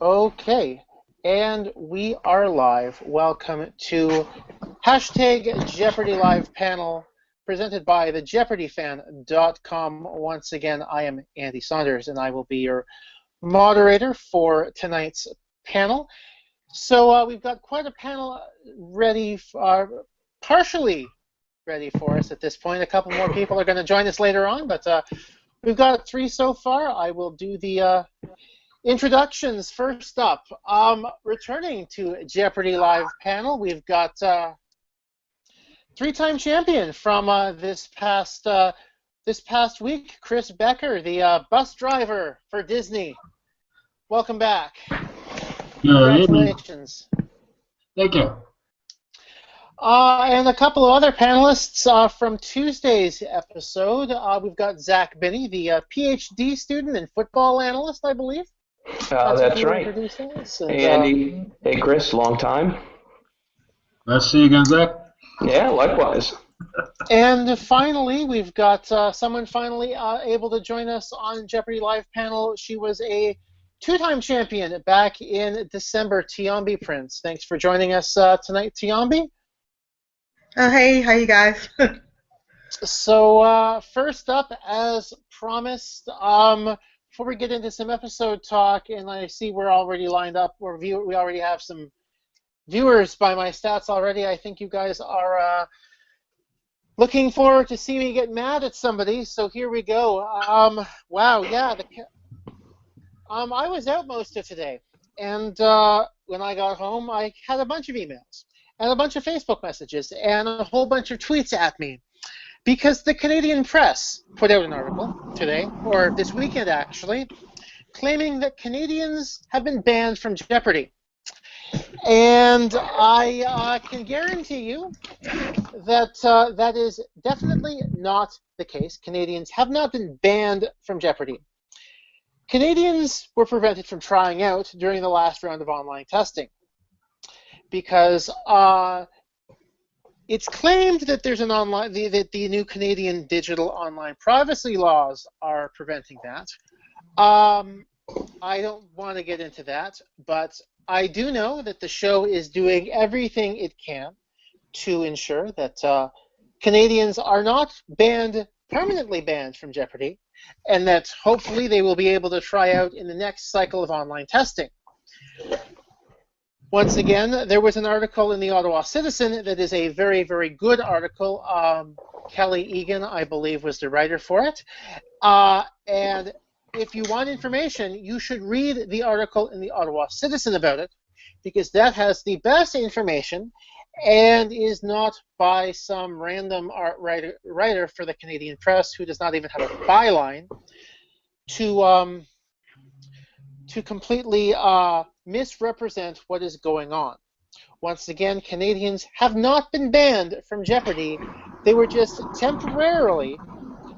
Okay, and we are live. Welcome to hashtag Jeopardy Live panel presented by the JeopardyFan.com. Once again, I am Andy Saunders, and I will be your moderator for tonight's panel. So we've got quite a panel ready, partially ready for us at this point. A couple more people are going to join us later on, but we've got 3 so far. I will do the introductions first up. Returning to Jeopardy Live panel, we've got 3-time champion from this past week, Chris Becker, the bus driver for Disney. Welcome back. Congratulations. Thank you. And a couple of other panelists from Tuesday's episode. We've got Zach Binney, the PhD student and football analyst, I believe. That's right. And, hey, Andy. Hey, Chris. Long time. Nice to see you again, Zach. Yeah, likewise. And finally, we've got someone finally able to join us on Jeopardy Live panel. She was a 2-time champion back in December, Tiombi Prince. Thanks for joining us tonight, Tiombi. Oh, hey, how you guys? So first up, as promised, before we get into some episode talk, and I see we're already lined up, we already have some viewers by my stats already. I think you guys are looking forward to see me get mad at somebody, so here we go. Wow, yeah, I was out most of today, and when I got home, I had a bunch of emails and a bunch of Facebook messages and a whole bunch of tweets at me because the Canadian press put out an article today, or this weekend actually, claiming that Canadians have been banned from Jeopardy. And I can guarantee you that that is definitely not the case. Canadians have not been banned from Jeopardy. Canadians were prevented from trying out during the last round of online testing because it's claimed that there's an that the new Canadian digital online privacy laws are preventing that. I don't want to get into that, but I do know that the show is doing everything it can to ensure that Canadians are not permanently banned from Jeopardy, and that hopefully they will be able to try out in the next cycle of online testing. Once again, there was an article in the Ottawa Citizen that is a very, very good article. Kelly Egan, I believe, was the writer for it. And if you want information, you should read the article in the Ottawa Citizen about it, because that has the best information and is not by some random writer for the Canadian press who does not even have a byline to completely misrepresent what is going on. Once again, Canadians have not been banned from Jeopardy. They were just temporarily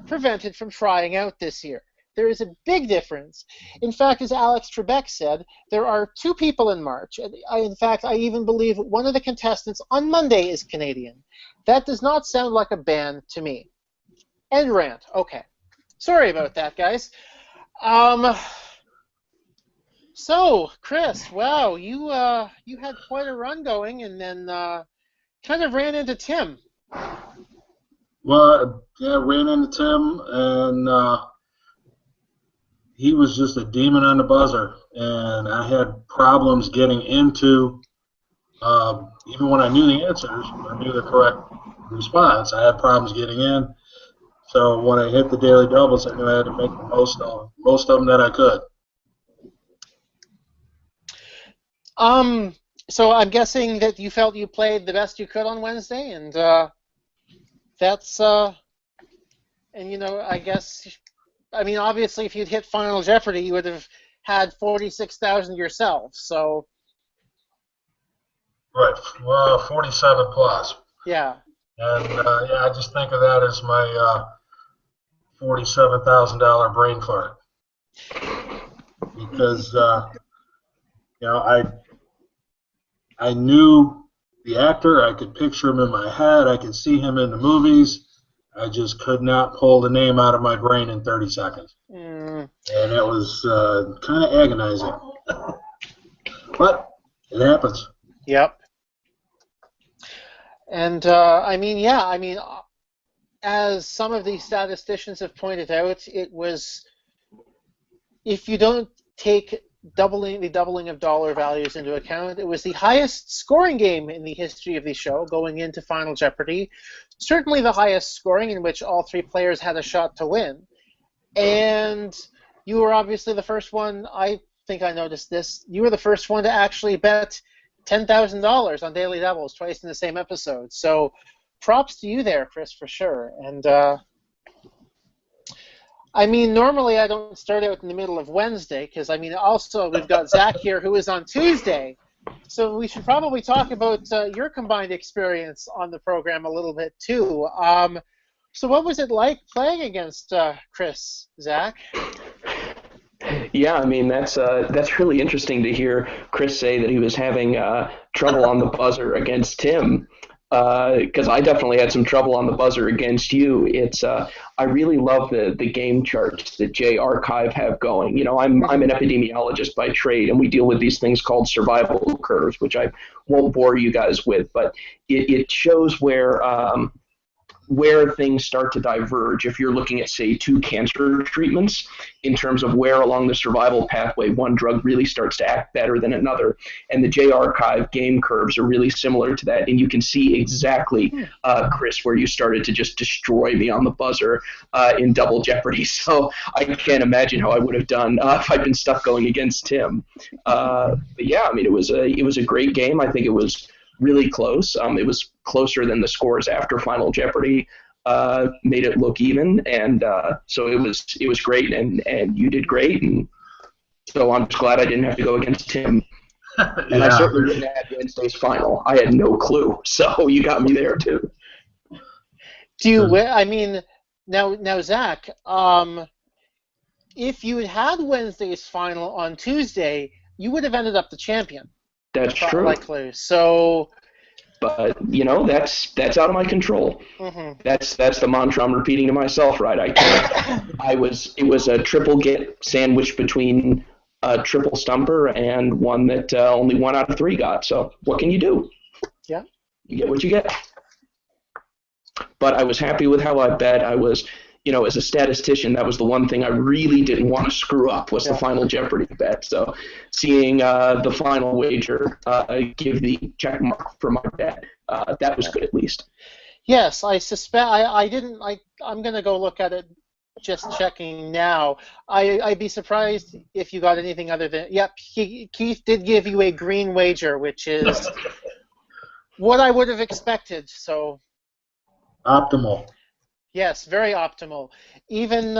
prevented from trying out this year. There is a big difference. In fact, as Alex Trebek said, there are 2 people in March. In fact, I even believe one of the contestants on Monday is Canadian. That does not sound like a ban to me. End rant. Okay. Sorry about that, guys. So, Chris, wow, you had quite a run going, and then kind of ran into Tim. Well, yeah, ran into Tim, and he was just a demon on the buzzer, and I had problems getting into, even when I knew the answers, I knew the correct response, I had problems getting in. So when I hit the daily doubles, I knew I had to make the most of them that I could. So I'm guessing that you felt you played the best you could on Wednesday, and that's, and you know, I mean, obviously, if you'd hit Final Jeopardy, you would have had 46,000 yourself. So. Right. Well, 47 plus. Yeah. And yeah, I just think of that as my $47,000 brain fart, because you know, I knew the actor. I could picture him in my head. I could see him in the movies. I just could not pull the name out of my brain in 30 seconds. And it was kind of agonizing. But it happens. Yep. And as some of these statisticians have pointed out, it was, if you don't take the doubling of dollar values into account, it was the highest scoring game in the history of the show going into Final Jeopardy. Certainly the highest scoring, in which all three players had a shot to win. And you were obviously the first one, I think I noticed this, you were the first one to actually bet $10,000 on Daily Doubles twice in the same episode. So props to you there, Chris, for sure. And normally I don't start out in the middle of Wednesday because, also we've got Zach here who is on Tuesday. So we should probably talk about your combined experience on the program a little bit too. So what was it like playing against Chris, Zach? Yeah, that's really interesting to hear Chris say that he was having trouble on the buzzer against Tim, because I definitely had some trouble on the buzzer against you. It's I really love the game charts that J Archive have going. You know, I'm an epidemiologist by trade, and we deal with these things called survival curves, which I won't bore you guys with, but it shows where things start to diverge if you're looking at, say, two cancer treatments in terms of where along the survival pathway one drug really starts to act better than another. And the J-Archive game curves are really similar to that. And you can see exactly, Chris, where you started to just destroy me on the buzzer in Double Jeopardy. So I can't imagine how I would have done if I'd been stuck going against Tim. But yeah, it was a great game. I think it was really close. It was closer than the scores after Final Jeopardy made it look even, and so it was great, and you did great, and so I'm just glad I didn't have to go against Tim. And I certainly didn't have Wednesday's final. I had no clue, so you got me there too. Do you? Now, Zach, if you had Wednesday's final on Tuesday, you would have ended up the champion. That's true. Likely. So, but that's out of my control. Mm-hmm. That's the mantra I'm repeating to myself, right? It was a triple get sandwiched between a triple stumper and one that only 1 out of 3 got. So what can you do? Yeah, you get what you get. But I was happy with how I bet. I was. As a statistician, that was the one thing I really didn't want to screw up was the Final Jeopardy bet. So seeing the final wager give the check mark for my bet, that was good at least. Yes, I suspect I didn't. I'm going to go look at it. Just checking now. I'd be surprised if you got anything other than. Yep, Keith did give you a green wager, which is what I would have expected. So optimal. Yes, very optimal. Even,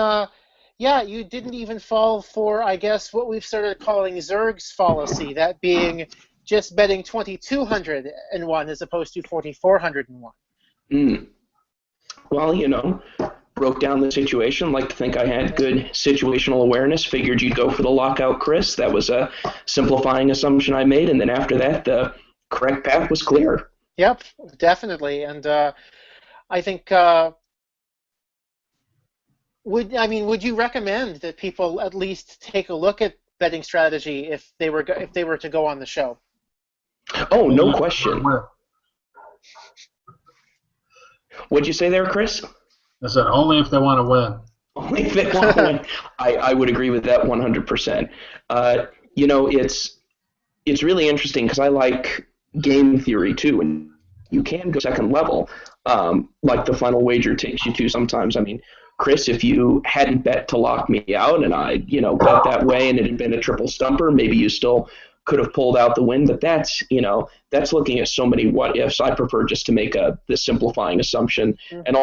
you didn't even fall for, I guess, what we've started calling Zerg's fallacy, that being just betting 2,201 as opposed to 4,401. Well, broke down the situation, like to think I had good situational awareness, figured you'd go for the lockout, Chris. That was a simplifying assumption I made, and then after that, the correct path was clear. Yep, definitely. And I think... Would you recommend that people at least take a look at betting strategy if they were to go on the show? Oh, no question. What'd you say there, Chris? I said only if they want to win. Only if they want to win. I would agree with that 100%. It's really interesting because I like game theory too, and you can go second level, like the final wager takes you to sometimes. Chris, if you hadn't bet to lock me out and I, bet that way and it had been a triple stumper, maybe you still could have pulled out the win. But that's looking at so many what ifs. I prefer just to make the simplifying assumption. Mm-hmm. And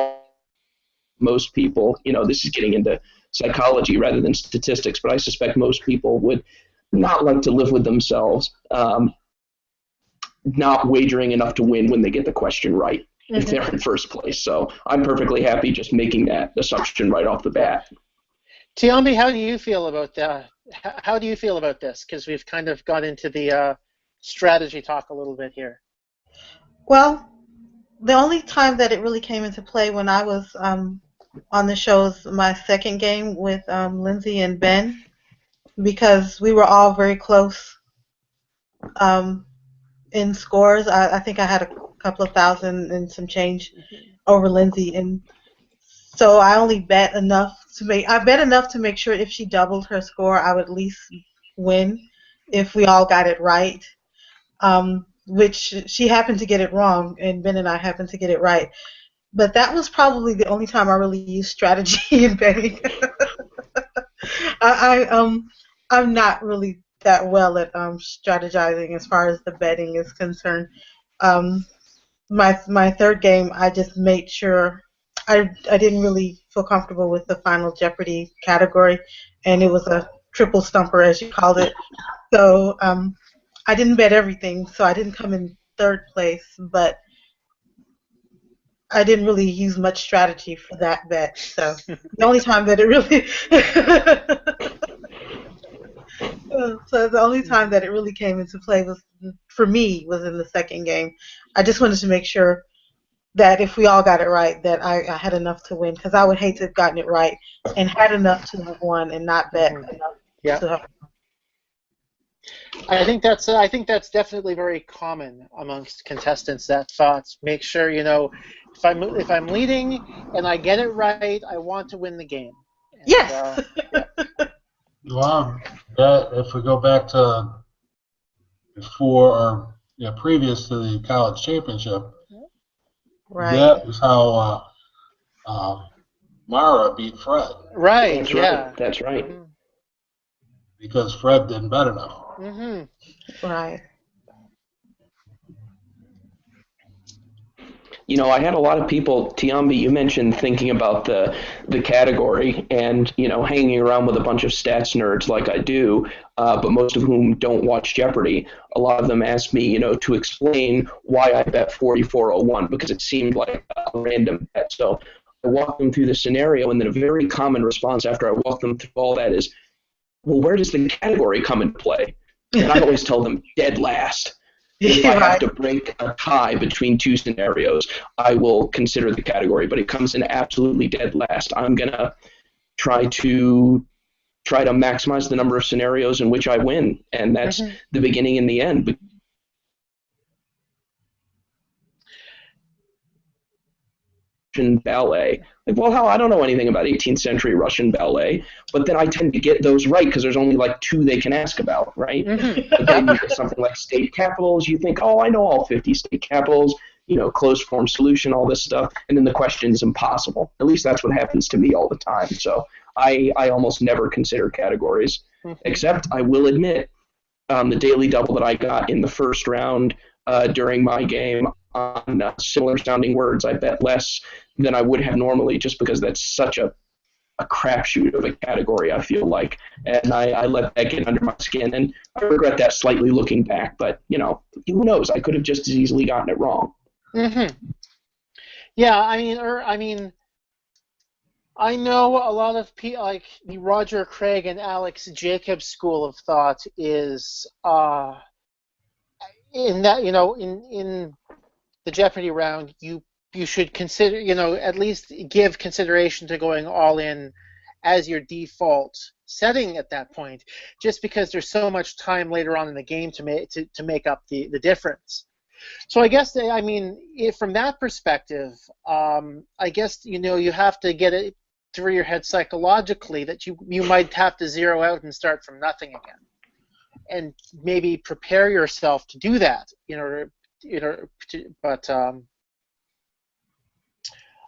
most people, this is getting into psychology rather than statistics, but I suspect most people would not like to live with themselves, not wagering enough to win when they get the question right. If they're in first place. So I'm perfectly happy just making that assumption right off the bat. Tiombi, how do you feel about that? How do you feel about this? Because we've kind of got into the strategy talk a little bit here. Well, the only time that it really came into play when I was on the show was my second game with Lindsay and Ben, because we were all very close in scores. I think I had a couple of thousand and some change over Lindsay, and so I only bet enough to make sure if she doubled her score, I would at least win if we all got it right. Which she happened to get it wrong, and Ben and I happened to get it right. But that was probably the only time I really used strategy in betting. I'm not really that well at strategizing as far as the betting is concerned. My third game, I just made sure I didn't really feel comfortable with the final Jeopardy category, and it was a triple stumper as you called it. So I didn't bet everything, so I didn't come in third place, but I didn't really use much strategy for that bet. So the only time that it really so the only time that it really came into play was for me was in the second game. I just wanted to make sure that if we all got it right, that I had enough to win, because I would hate to have gotten it right and had enough to have won and not bet enough to have won. I think that's definitely very common amongst contestants. That thoughts. Make sure if I'm leading and I get it right, I want to win the game. And, yes. Well, if we go back to before or previous to the college championship, right. That was how Mara beat Fred. Right. That's yeah. right. That's right. Mm-hmm. Because Fred didn't bet enough. Mm-hmm. Right. I had a lot of people, Tiombi, you mentioned thinking about the category and, hanging around with a bunch of stats nerds like I do, but most of whom don't watch Jeopardy. A lot of them asked me, to explain why I bet 4401, because it seemed like a random bet. So I walked them through the scenario, and then a very common response after I walked them through all that is, well, where does the category come into play? And I always tell them dead last. If I have to break a tie between two scenarios, I will consider the category, but it comes in absolutely dead last. I'm going to try to maximize the number of scenarios in which I win, and that's the beginning and the end. Russian ballet. Like, well, hell, I don't know anything about 18th century Russian ballet, but then I tend to get those right because there's only like two they can ask about, right? But then you get something like state capitals, you think, oh, I know all 50 state capitals, closed form solution, all this stuff, and then the question is impossible. At least that's what happens to me all the time. So I almost never consider categories, except I will admit the daily double that I got in the first round during my game on similar sounding words, I bet less than I would have normally, just because that's such a crapshoot of a category, I feel like. And I let that get under my skin, and I regret that slightly looking back. But, who knows? I could have just as easily gotten it wrong. Yeah, I mean, I know a lot of people, like the Roger Craig and Alex Jacobs school of thought is in that, in the Jeopardy round, you should consider, at least give consideration to going all in as your default setting at that point, just because there's so much time later on in the game to make up the difference. So I guess, from that perspective, I guess, you have to get it through your head psychologically that you might have to zero out and start from nothing again, and maybe prepare yourself to do that, but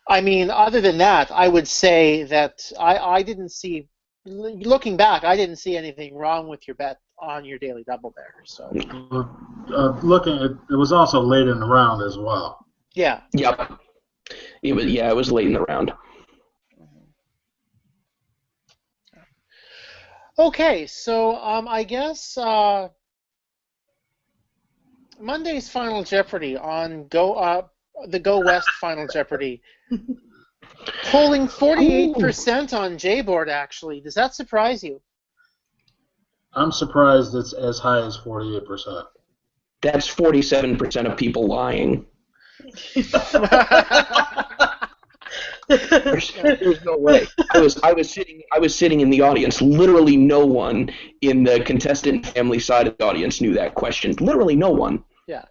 other than that, I would say that I didn't see, looking back, I didn't see anything wrong with your bet on your daily double there. So it was also late in the round as well. Yeah. Yep. It was late in the round. Okay, so I guess Monday's Final Jeopardy on the Go West Final Jeopardy, polling 48% on J-Board, actually. Does that surprise you? I'm surprised it's as high as 48%. That's 47% of people lying. There's no way. I was sitting in the audience. Literally no one in the contestant family side of the audience knew that question. Literally no one. Yeah.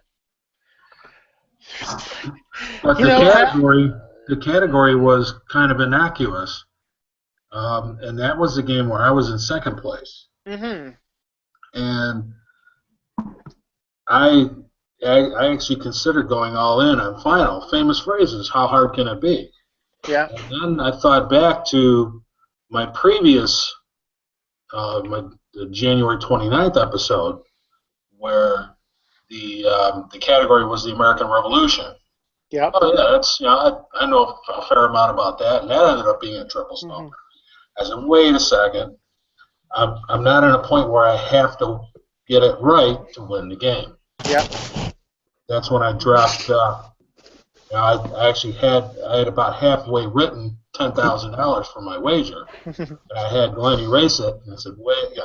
But the category was kind of innocuous, and that was the game where I was in second place. Mm-hmm. And I actually considered going all in on final. Famous phrases, how hard can it be? Yeah. And then I thought back to my previous, the January 29th episode, where the category was the American Revolution. Yeah. Oh yeah, that's I know a fair amount about that, and that ended up being a triple stumper. Mm-hmm. I said, wait a second, I'm not at a point where I have to get it right to win the game. Yeah. That's when I dropped. I had about halfway written $10,000 for my wager, and I had Glenn erase it, and I said, wait,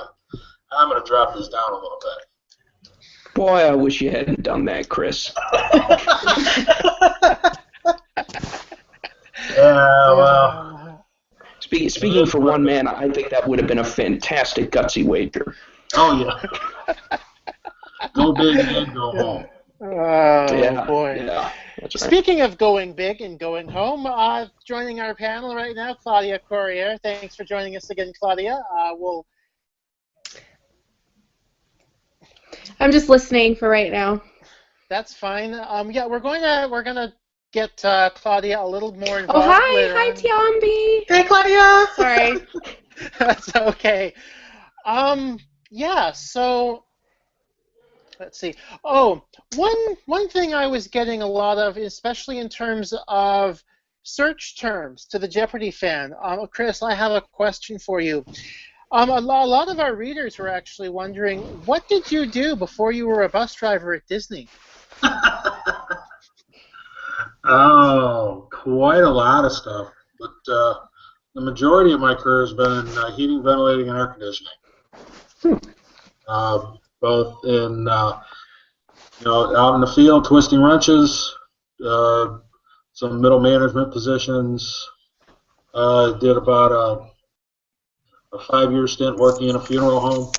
I'm going to drop this down a little bit. Boy, I wish you hadn't done that, Chris. Well. Speaking for one man, I think that would have been a fantastic gutsy wager. Oh, yeah. Go big and go home. Oh, boy. Yeah, that's right. Speaking of going big and going home, joining our panel right now, Claudia Corriere. Thanks for joining us again, Claudia. I'm just listening for right now. That's fine. Yeah, we're gonna get Claudia a little more involved. Oh, hi, later hi, on. Tiombi. Hey, Claudia. Sorry. That's okay. Yeah. So. Let's see. Oh, one thing I was getting a lot of, especially in terms of search terms to the Jeopardy fan. Chris, I have a question for you. A lot of our readers were actually wondering, what did you do before you were a bus driver at Disney? Oh, quite a lot of stuff. But the majority of my career has been in heating, ventilating, and air conditioning. Both in, out in the field, twisting wrenches, some middle management positions. Did about a 5-year stint working in a funeral home.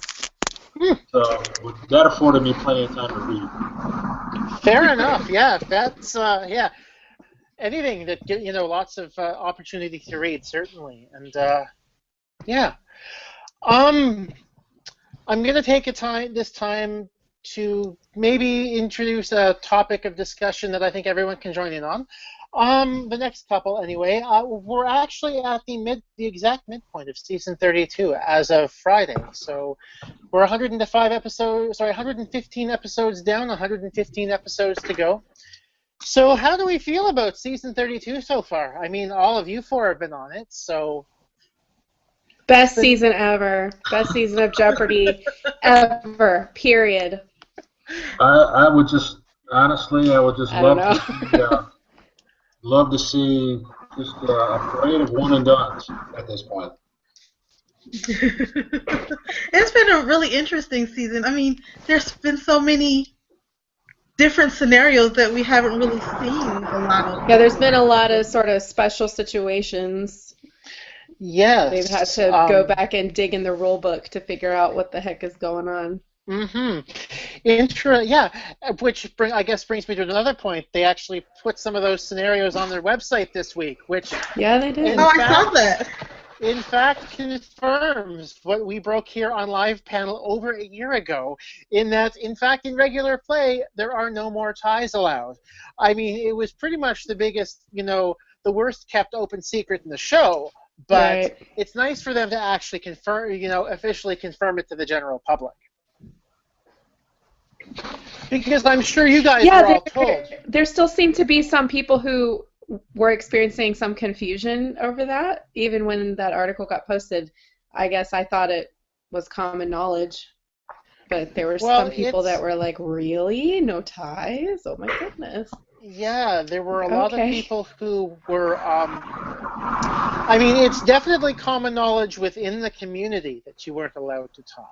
So that afforded me plenty of time to read. Fair enough. Yeah, that's yeah. Anything that lots of opportunity to read, certainly, and yeah. I'm going to take this time to maybe introduce a topic of discussion that I think everyone can join in on. The next couple, anyway. We're actually at the exact midpoint of season 32 as of Friday. So we're 115 episodes down, 115 episodes to go. So how do we feel about season 32 so far? I mean, all of you four have been on it, so... Best season ever. Best season of Jeopardy ever. Period. I would just love to see just a parade of one and dones at this point. It's been a really interesting season. I mean, there's been so many different scenarios that we haven't really seen a lot of. Yeah, there's been a lot of sort of special situations. Yes. They've had to go back and dig in the rule book to figure out what the heck is going on. Mm-hmm. Yeah, which I guess brings me to another point. They actually put some of those scenarios on their website this week, which... Yeah, they did. I saw that. In fact, confirms what we broke here on Live Panel over a year ago, in that, in fact, in regular play, there are no more ties allowed. I mean, it was pretty much the biggest, the worst kept open secret in the show. But right. It's nice for them to actually confirm, officially confirm it to the general public. Because I'm sure you guys were all told. There still seem to be some people who were experiencing some confusion over that, even when that article got posted. I guess I thought it was common knowledge. But there were some people that were like, really? No ties? Oh my goodness. Yeah, there were a lot of people who were, I mean, it's definitely common knowledge within the community that you weren't allowed to tie.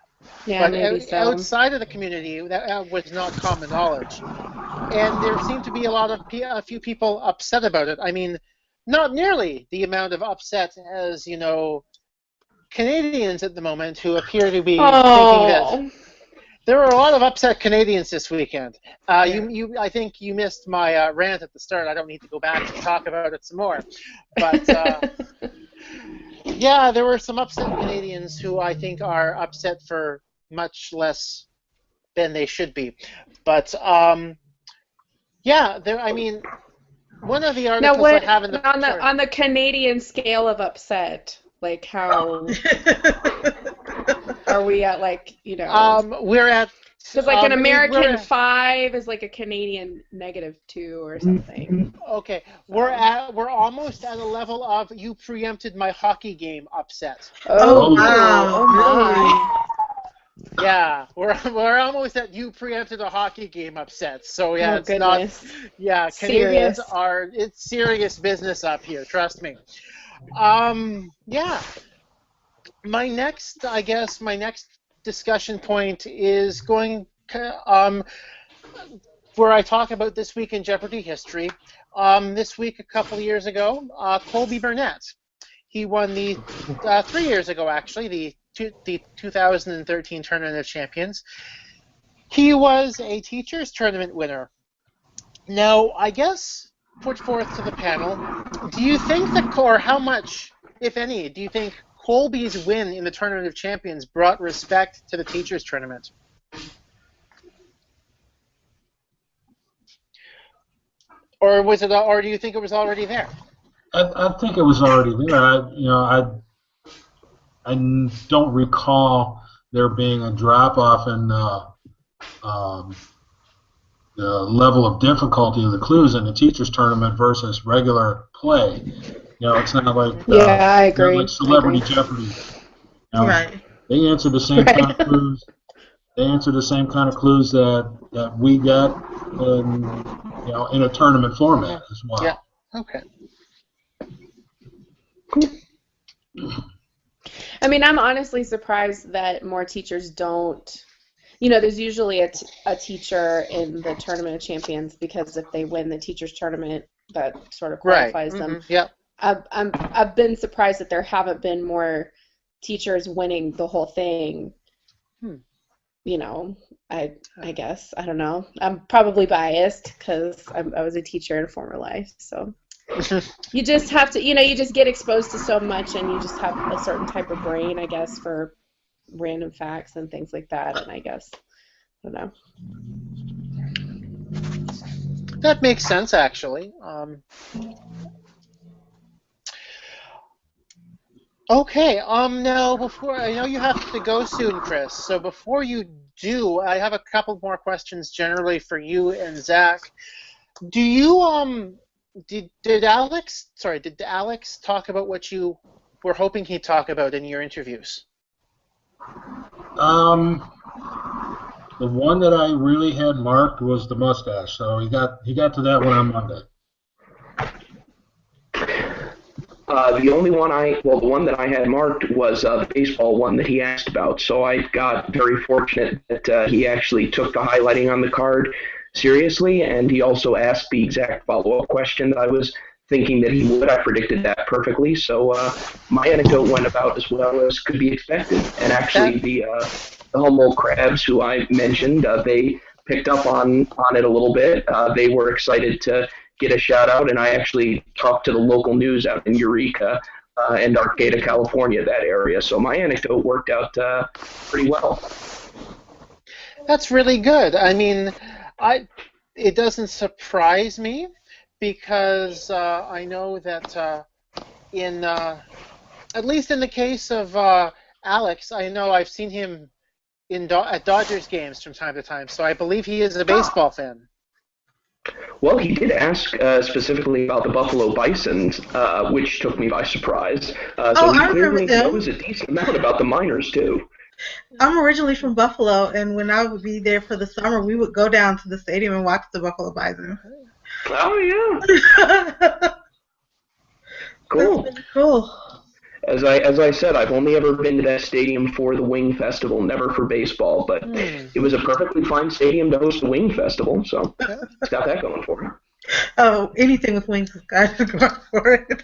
Yeah, but maybe so. Outside of the community, that was not common knowledge. And there seemed to be a few people upset about it. I mean, not nearly the amount of upset as, Canadians at the moment who appear to be thinking that there were a lot of upset Canadians this weekend. I think you missed my rant at the start. I don't need to go back and talk about it some more. But yeah, there were some upset Canadians who I think are upset for much less than they should be. But yeah, one of the articles I have in the on the Canadian scale of upset, like how are we at, like, we're at, because like an American 5 is like a Canadian -2 or something. Okay, we're almost at a level of you preempted my hockey game upset. Oh wow! Oh my! Yeah, we're almost at you preempted a hockey game upset. So yeah, it's goodness. not. Yeah, Canadians it's serious business up here. Trust me. Yeah. My next discussion point is going where I talk about this week in Jeopardy history. This week, a couple of years ago, Colby Burnett. He won 3 years ago, actually, the 2013 Tournament of Champions. He was a teachers tournament winner. Now, I guess, put forth to the panel, do you think or how much, if any, do you think Colby's win in the Tournament of Champions brought respect to the teachers tournament? Or do you think it was already there? I think it was already there. I don't recall there being a drop off in the level of difficulty of the clues in the teachers tournament versus regular play. It's not like I agree. Like Celebrity Jeopardy. Right. They answer the same kind of clues. They answer the same kind of clues that we get in a tournament format as well. Yeah. Okay. I mean, I'm honestly surprised that more teachers don't. There's usually a teacher in the Tournament of Champions, because if they win the teachers tournament, that sort of qualifies them. Mm-hmm. Yeah. I've been surprised that there haven't been more teachers winning the whole thing. I guess, I don't know. I'm probably biased because I was a teacher in a former life, so you just have to, you just get exposed to so much, and you just have a certain type of brain, I guess, for random facts and things like that, and I guess, I don't know. That makes sense, actually. Okay, now before, I know you have to go soon, Chris, so before you do, I have a couple more questions generally for you and Zach. Do you, did Alex talk about what you were hoping he'd talk about in your interviews? The one that I really had marked was the mustache, so he got to that one on Monday. The one that I had marked was the baseball one that he asked about. So I got very fortunate that he actually took the highlighting on the card seriously, and he also asked the exact follow-up question that I was thinking that he would. I predicted that perfectly. So my anecdote went about as well as could be expected. And actually, the Humboldt Crabs, who I mentioned, they picked up on it a little bit. They were excited to get a shout out, and I actually talked to the local news out in Eureka and Arcata, California, that area. So my anecdote worked out pretty well. That's really good. I mean, it doesn't surprise me, because I know that at least in the case of Alex, I know I've seen him at Dodgers games from time to time, so I believe he is a baseball fan. Well, he did ask specifically about the Buffalo Bisons, which took me by surprise. So he clearly knows a decent amount about the Miners, too. I'm originally from Buffalo, and when I would be there for the summer, we would go down to the stadium and watch the Buffalo Bison. Oh, yeah. Cool. That's really cool. As I said, I've only ever been to that stadium for the Wing Festival, never for baseball, but it was a perfectly fine stadium to host the Wing Festival, so it's got that going for it. Oh, anything with wings is got to go for it.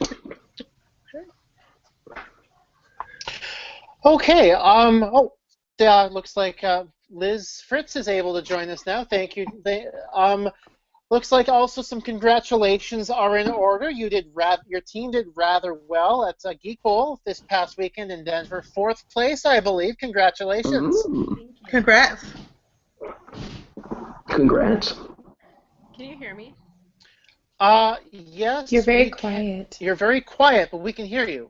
Okay. Yeah. Looks like Liz Fritz is able to join us now. Thank you. Looks like also some congratulations are in order. Your team did rather well at Geek Bowl this past weekend in Denver. 4th place, I believe. Congratulations. Congrats. Congrats. Can you hear me? Yes. You're very quiet. You're very quiet, but we can hear you.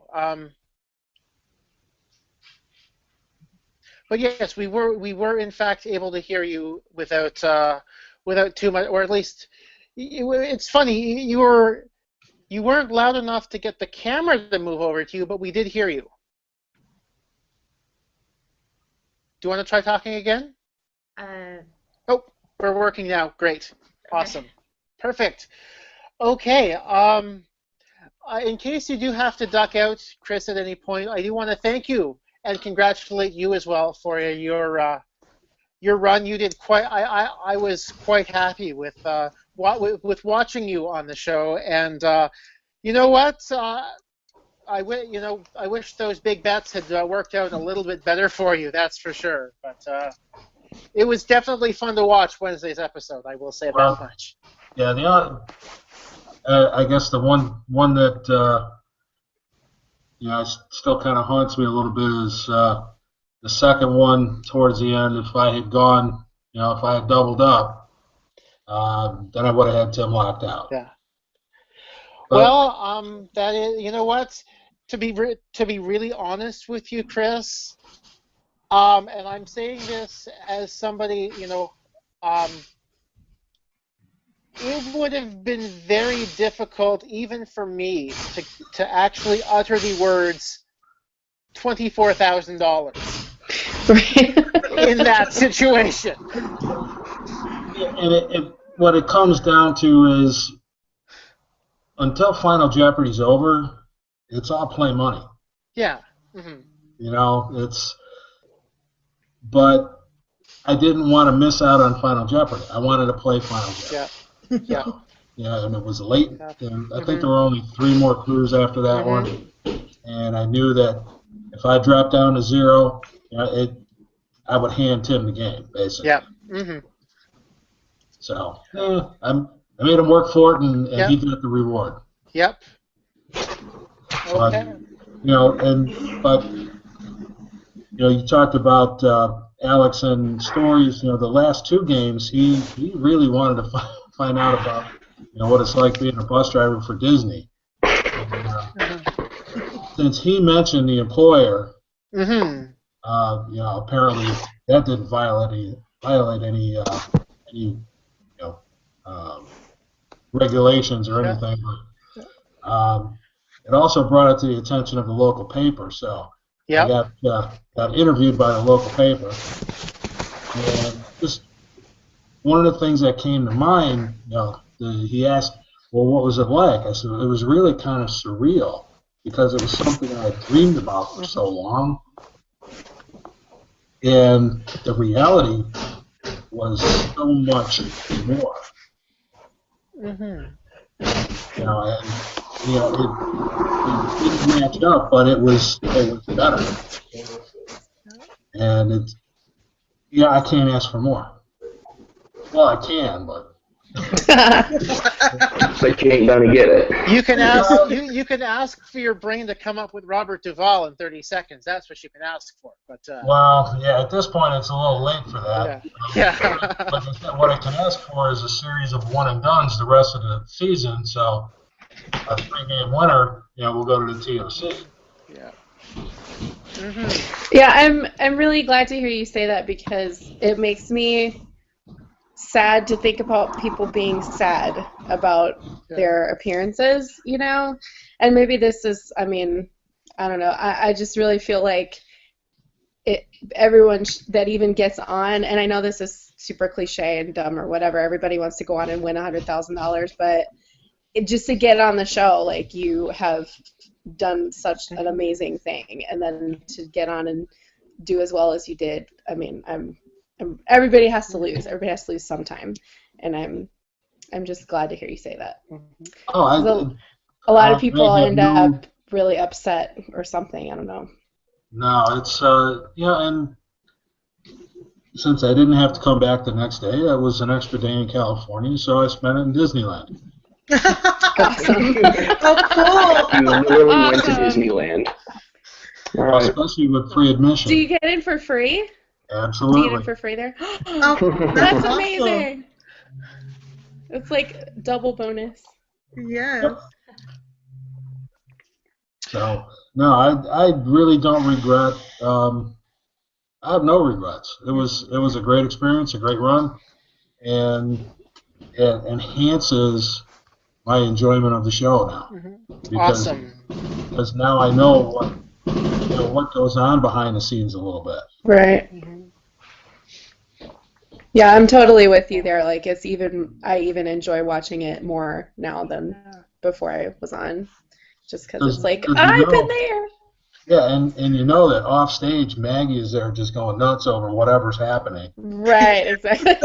But yes, we were in fact able to hear you without too much, or at least it's funny, you weren't loud enough to get the camera to move over to you, but we did hear you. Do you want to try talking again? Oh, we're working now. Great. Awesome. Okay. Perfect. Okay. In case you do have to duck out, Chris, at any point, I do want to thank you and congratulate you as well for your run. You did quite. I was quite happy with watching you on the show, and you know what? I wish those big bets had worked out a little bit better for you. That's for sure. But it was definitely fun to watch Wednesday's episode. I will say that much. Yeah. I guess the one that still kind of haunts me a little bit is the second one towards the end. If I had gone, if I had doubled up, then I would have had Tim locked out. Yeah. Well, that is, you know what? To be really honest with you, Chris, and I'm saying this as somebody, it would have been very difficult, even for me, to actually utter the words $24,000 in that situation. And what it comes down to is, until Final Jeopardy's over, it's all play money. Yeah. Mm-hmm. But I didn't want to miss out on Final Jeopardy. I wanted to play Final Jeopardy. Yeah. Yeah. Yeah, and it was late, and I think there were only 3 more clues after that one, and I knew that if I dropped down to 0, I would hand Tim the game, basically. Yeah. Mm-hmm. So, I made him work for it, and he got the reward. Yep. Okay. But you talked about Alex and stories. The last 2 games, he really wanted to find out about what it's like being a bus driver for Disney. And, since he mentioned the employer, apparently that didn't violate any regulations or anything. But it also brought it to the attention of the local paper. So I got interviewed by the local paper, and just one of the things that came to mind, he asked, well, what was it like? I said, it was really kind of surreal because it was something I had dreamed about for so long. And the reality was so much more. Mm-hmm. It didn't match up, but it was better. And I can't ask for more. Well, I can, but but you ain't gonna get it. You can ask. You can ask for your brain to come up with Robert Duvall in 30 seconds. That's what you can ask for. But at this point it's a little late for that. But what I can ask for is a series of one and dones the rest of the season. So a 3-game winner, we'll go to the TOC. Yeah. Mm-hmm. Yeah, I'm really glad to hear you say that because it makes me sad to think about people being sad about their appearances, and maybe this is, I don't know, I just really feel like everyone that even gets on, and I know this is super cliche and dumb or whatever, everybody wants to go on and win $100,000, but just to get on the show, like, you have done such an amazing thing, and then to get on and do as well as you did, everybody has to lose. Everybody has to lose sometime, and I'm just glad to hear you say that. Oh, A lot of people I have end up really upset or something. I don't know. No, it's and since I didn't have to come back the next day, that was an extra day in California, so I spent it in Disneyland. Awesome. Oh, You literally went to Disneyland. All right. Especially with free admission. Do you get in for free? Absolutely. Do you get in for free there? cool. That's awesome. amazing. It's like double bonus. Yes. Yep. So no, I really don't regret. I have no regrets. It was a great experience, a great run, and it enhances my enjoyment of the show now. Because, Awesome. Because now I know what goes on behind the scenes a little bit. Right. Yeah, I'm totally with you there. Like I even enjoy watching it more now than before I was on, just because it's like I've been there. Yeah, and you know that off stage, Maggie is there just going nuts over whatever's happening. Right, exactly.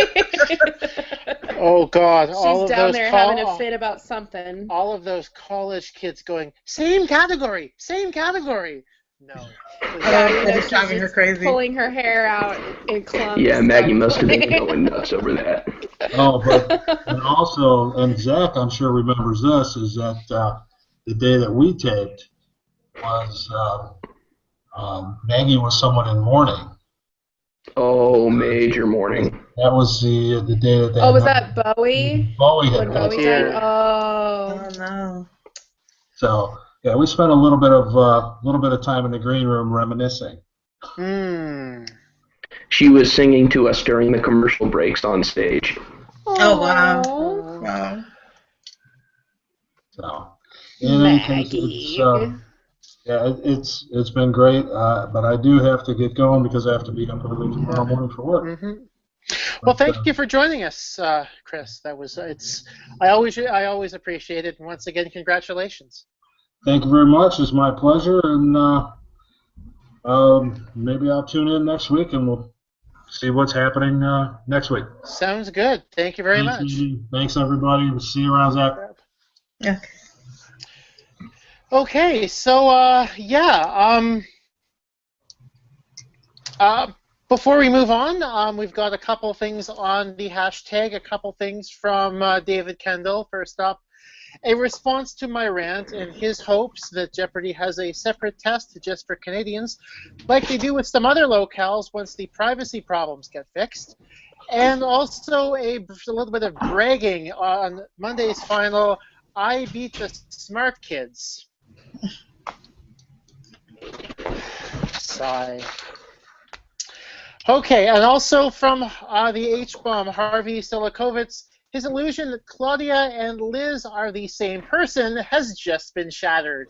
Oh God! She's down there having a fit about something. All of those college kids going, same category, same category. No. Yeah, she's driving her crazy. Pulling her hair out in clumps. Yeah, Maggie must have been going nuts over that. Oh, but and also, and Zach, I'm sure remembers this, is that the day that we taped was Maggie was somewhat in mourning. Oh, major mourning. That was the day that they. Oh, was that Bowie? Bowie had When Bowie died? Oh no. So yeah, we spent a little bit of time in the green room reminiscing. She was singing to us during the commercial breaks on stage. Oh wow! Wow. So in any case, it's been great, but I do have to get going because I have to be up early tomorrow morning for work. Well, thank you for joining us, Chris. That was I always appreciate it, and once again, congratulations. Thank you very much. It's my pleasure, and maybe I'll tune in next week, and we'll see what's happening next week. Sounds good. Thank you very much. Thanks, everybody. We'll see you around, Zach. Yeah. Okay, so before we move on, we've got a couple things on the hashtag, a couple things from David Kendall. First up, a response to my rant in his hopes that Jeopardy has a separate test just for Canadians, like they do with some other locales once the privacy problems get fixed. And also a little bit of bragging on Monday's final, I beat the smart kids. Sigh. Okay, and also from the H-bomb, Harvey Silikovitz, his illusion that Claudia and Liz are the same person has just been shattered.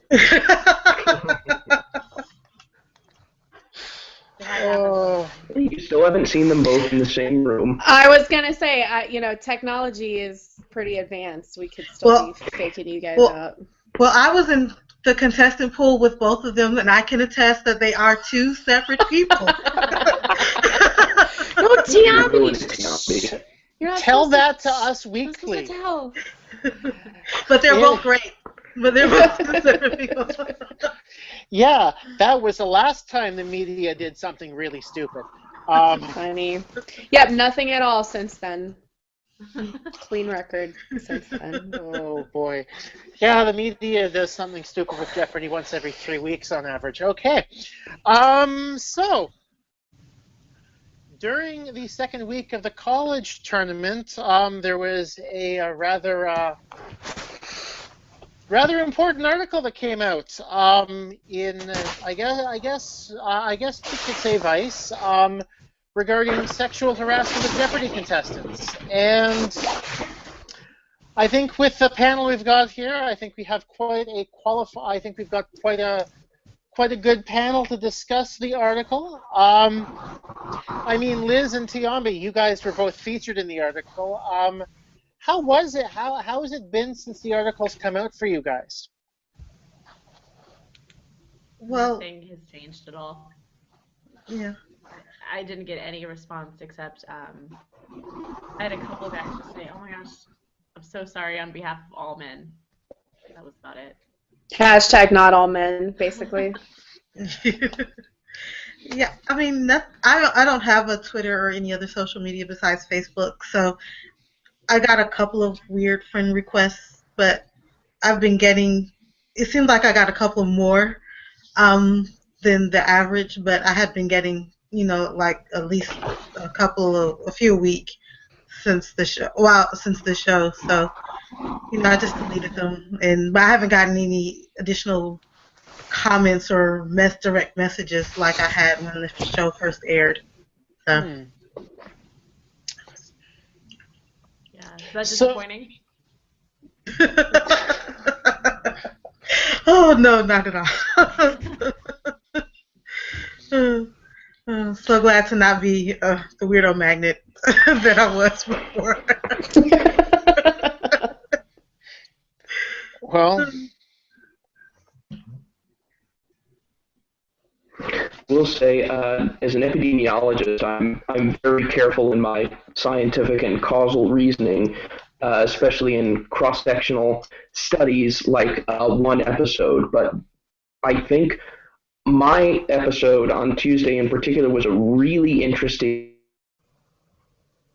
You still haven't seen them both in the same room. I was gonna say, technology is pretty advanced. We could still be faking you guys out. Well, I was in the contestant pool with both of them, and I can attest that they are two separate people. No, Tiombi. Tell that to us weekly. But they're both great. But they're both two separate people. Yeah, that was the last time the media did something really stupid. Funny. Yep, nothing at all since then. Clean record since then. Oh boy. Yeah, the media does something stupid with Jeopardy once every 3 weeks on average. Okay. So during the second week of the college tournament, there was a rather important article that came out in I guess you could say Vice regarding sexual harassment of Jeopardy contestants. And I think with the panel we've got here, I think we have quite a good panel to discuss the article. I mean, Liz and Tiombi, you guys were both featured in the article. How was it? How has it been since the article's come out for you guys? Well, nothing has changed at all. Yeah. I didn't get any response except I had a couple of guys just say, "Oh my gosh, I'm so sorry on behalf of all men. That was about it. Hashtag not all men, basically. Yeah, I mean, I don't have a Twitter or any other social media besides Facebook, so I got a couple of weird friend requests, but I've been getting. It seems like I got a couple more than the average, but I had been getting, like at least a few a week since the show. Well, since the show, so I just deleted them, but I haven't gotten any additional comments or direct messages like I had when the show first aired. So. Yeah, is that disappointing? Oh no, not at all. I'm so glad to not be the weirdo magnet that I was before. Well, Will say, as an epidemiologist, I'm very careful in my scientific and causal reasoning, especially in cross-sectional studies like one episode. But I think my episode on Tuesday in particular was a really interesting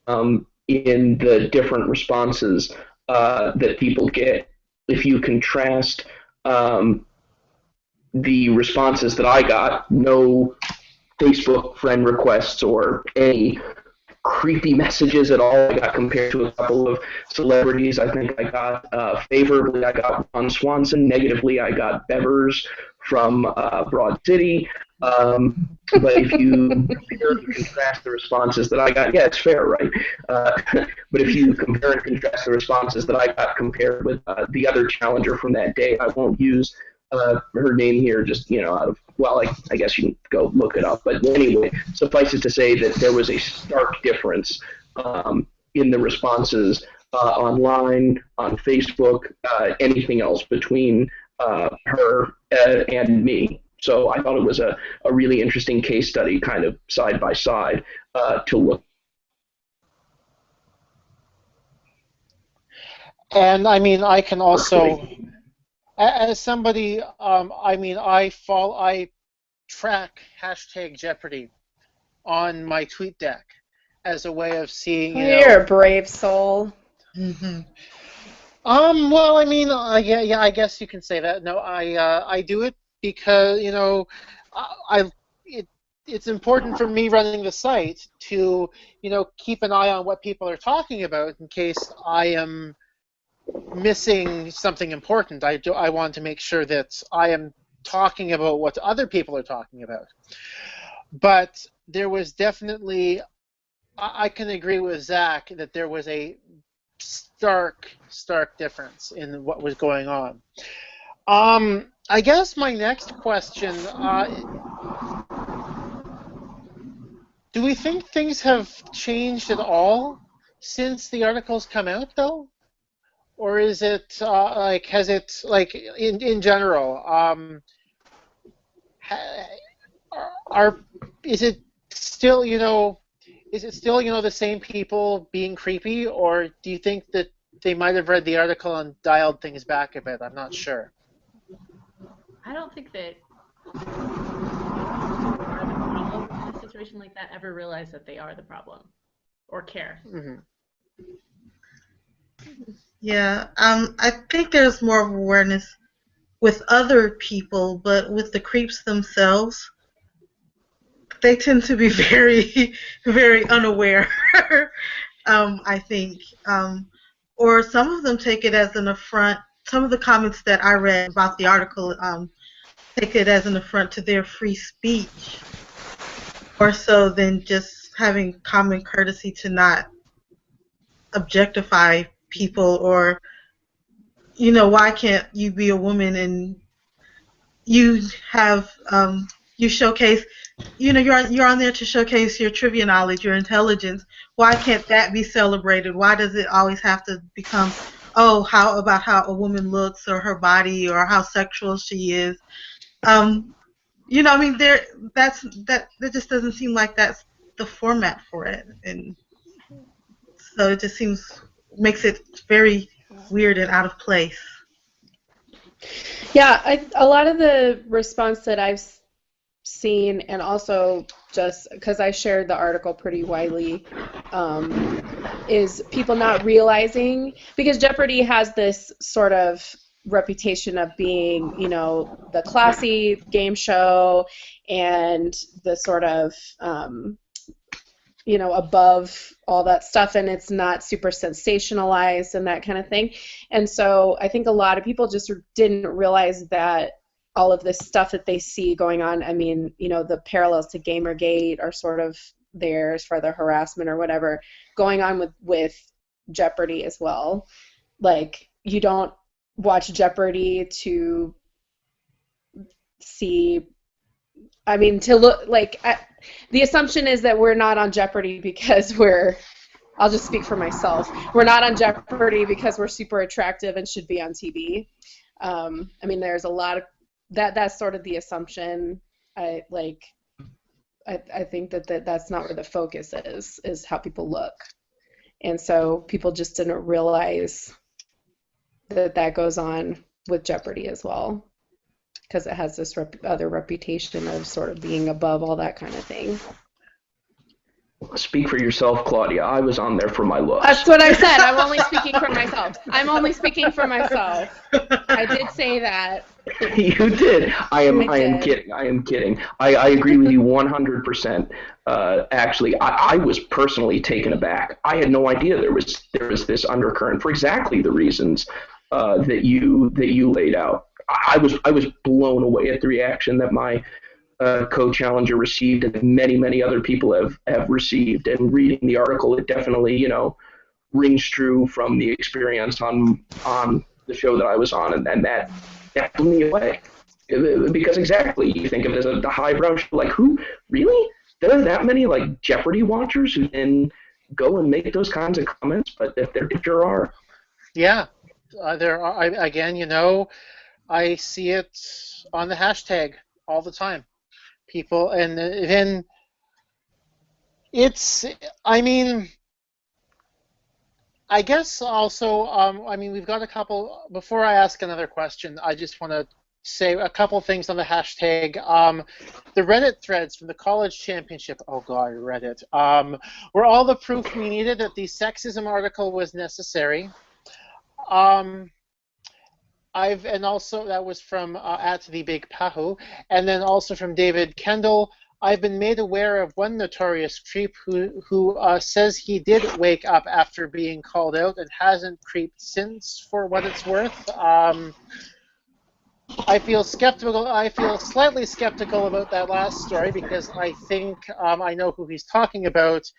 in the different responses that people get. If you contrast the responses that I got, no Facebook friend requests or any creepy messages at all. I got compared to a couple of celebrities. I think I got favorably, I got Ron Swanson. Negatively, I got Bevers from Broad City. But if you compare and contrast the responses that I got, yeah, it's fair, right? But if you compare and contrast the responses that I got compared with the other challenger from that day, I won't use her name here, just out of, well, I guess you can go look it up. But anyway, suffice it to say that there was a stark difference in the responses online, on Facebook, anything else between her and me. So I thought it was a really interesting case study, kind of side by side, to look. and I mean, I can also, as somebody, I track hashtag Jeopardy on my tweet deck as a way of seeing. You're a brave soul. Mm-hmm. Well, I mean, yeah, I guess you can say that. No, I do it because it's important for me running the site to keep an eye on what people are talking about in case I am missing something important. I want to make sure that I am talking about what other people are talking about. But there was definitely, I can agree with Zach that there was a stark difference in what was going on. I guess my next question, do we think things have changed at all since the articles come out, though? Or is it, has it, in general, is it still, the same people being creepy, or do you think that they might have read the article and dialed things back a bit? I'm not sure. I don't think that people in a situation like that ever realize that they are the problem or care. Mm-hmm. Yeah, I think there's more of awareness with other people, but with the creeps themselves, they tend to be very, very unaware. I think, or some of them take it as an affront. Some of the comments that I read about the article take it as an affront to their free speech, more so than just having common courtesy to not objectify people, or why can't you be a woman and you have you showcase, you're on there to showcase your trivia knowledge, your intelligence. Why can't that be celebrated? Why does it always have to become, how about how a woman looks or her body or how sexual she is? That just doesn't seem like that's the format for it, and so it just seems makes it very weird and out of place. Yeah, a lot of the response that I've seen, and also just because I shared the article pretty widely, is people not realizing, because Jeopardy has this sort of reputation of being, the classy game show and the sort of, above all that stuff, and it's not super sensationalized and that kind of thing. And so I think a lot of people just didn't realize that all of this stuff that they see going on, I mean, the parallels to Gamergate are sort of there as far as the harassment or whatever going on with Jeopardy as well. Like, you don't watch Jeopardy to see, I mean, to look like, the assumption is that we're not on Jeopardy because I'll just speak for myself, we're not on Jeopardy because we're super attractive and should be on TV. I mean, there's a lot of, that's sort of the assumption. I think that's not where the focus is how people look. And so people just didn't realize that goes on with Jeopardy as well, because it has this other reputation of sort of being above all that kind of thing. Speak for yourself, Claudia. I was on there for my looks. That's what I said. I'm only speaking for myself. I did say that. You did. I am kidding. I agree with you 100%. Actually, I was personally taken aback. I had no idea there was this undercurrent for exactly the reasons that you laid out. I was blown away at the reaction that my co-challenger received, and many other people have received. And reading the article, it definitely rings true from the experience on the show that I was on, and that blew me away. Because exactly, you think of it as a highbrow show, like, who really? There are that many like Jeopardy watchers who then go and make those kinds of comments, but there sure are. Yeah, there are. Again, I see it on the hashtag all the time. People, and then it's, I mean, I guess also, we've got a couple, before I ask another question, I just want to say a couple things on the hashtag. The Reddit threads from the college championship, oh God, Reddit, were all the proof we needed that the sexism article was necessary. And also that was from at the Big Pahu, and then also from David Kendall. I've been made aware of one notorious creep who says he did wake up after being called out and hasn't creeped since, for what it's worth. I feel slightly skeptical about that last story because I think I know who he's talking about,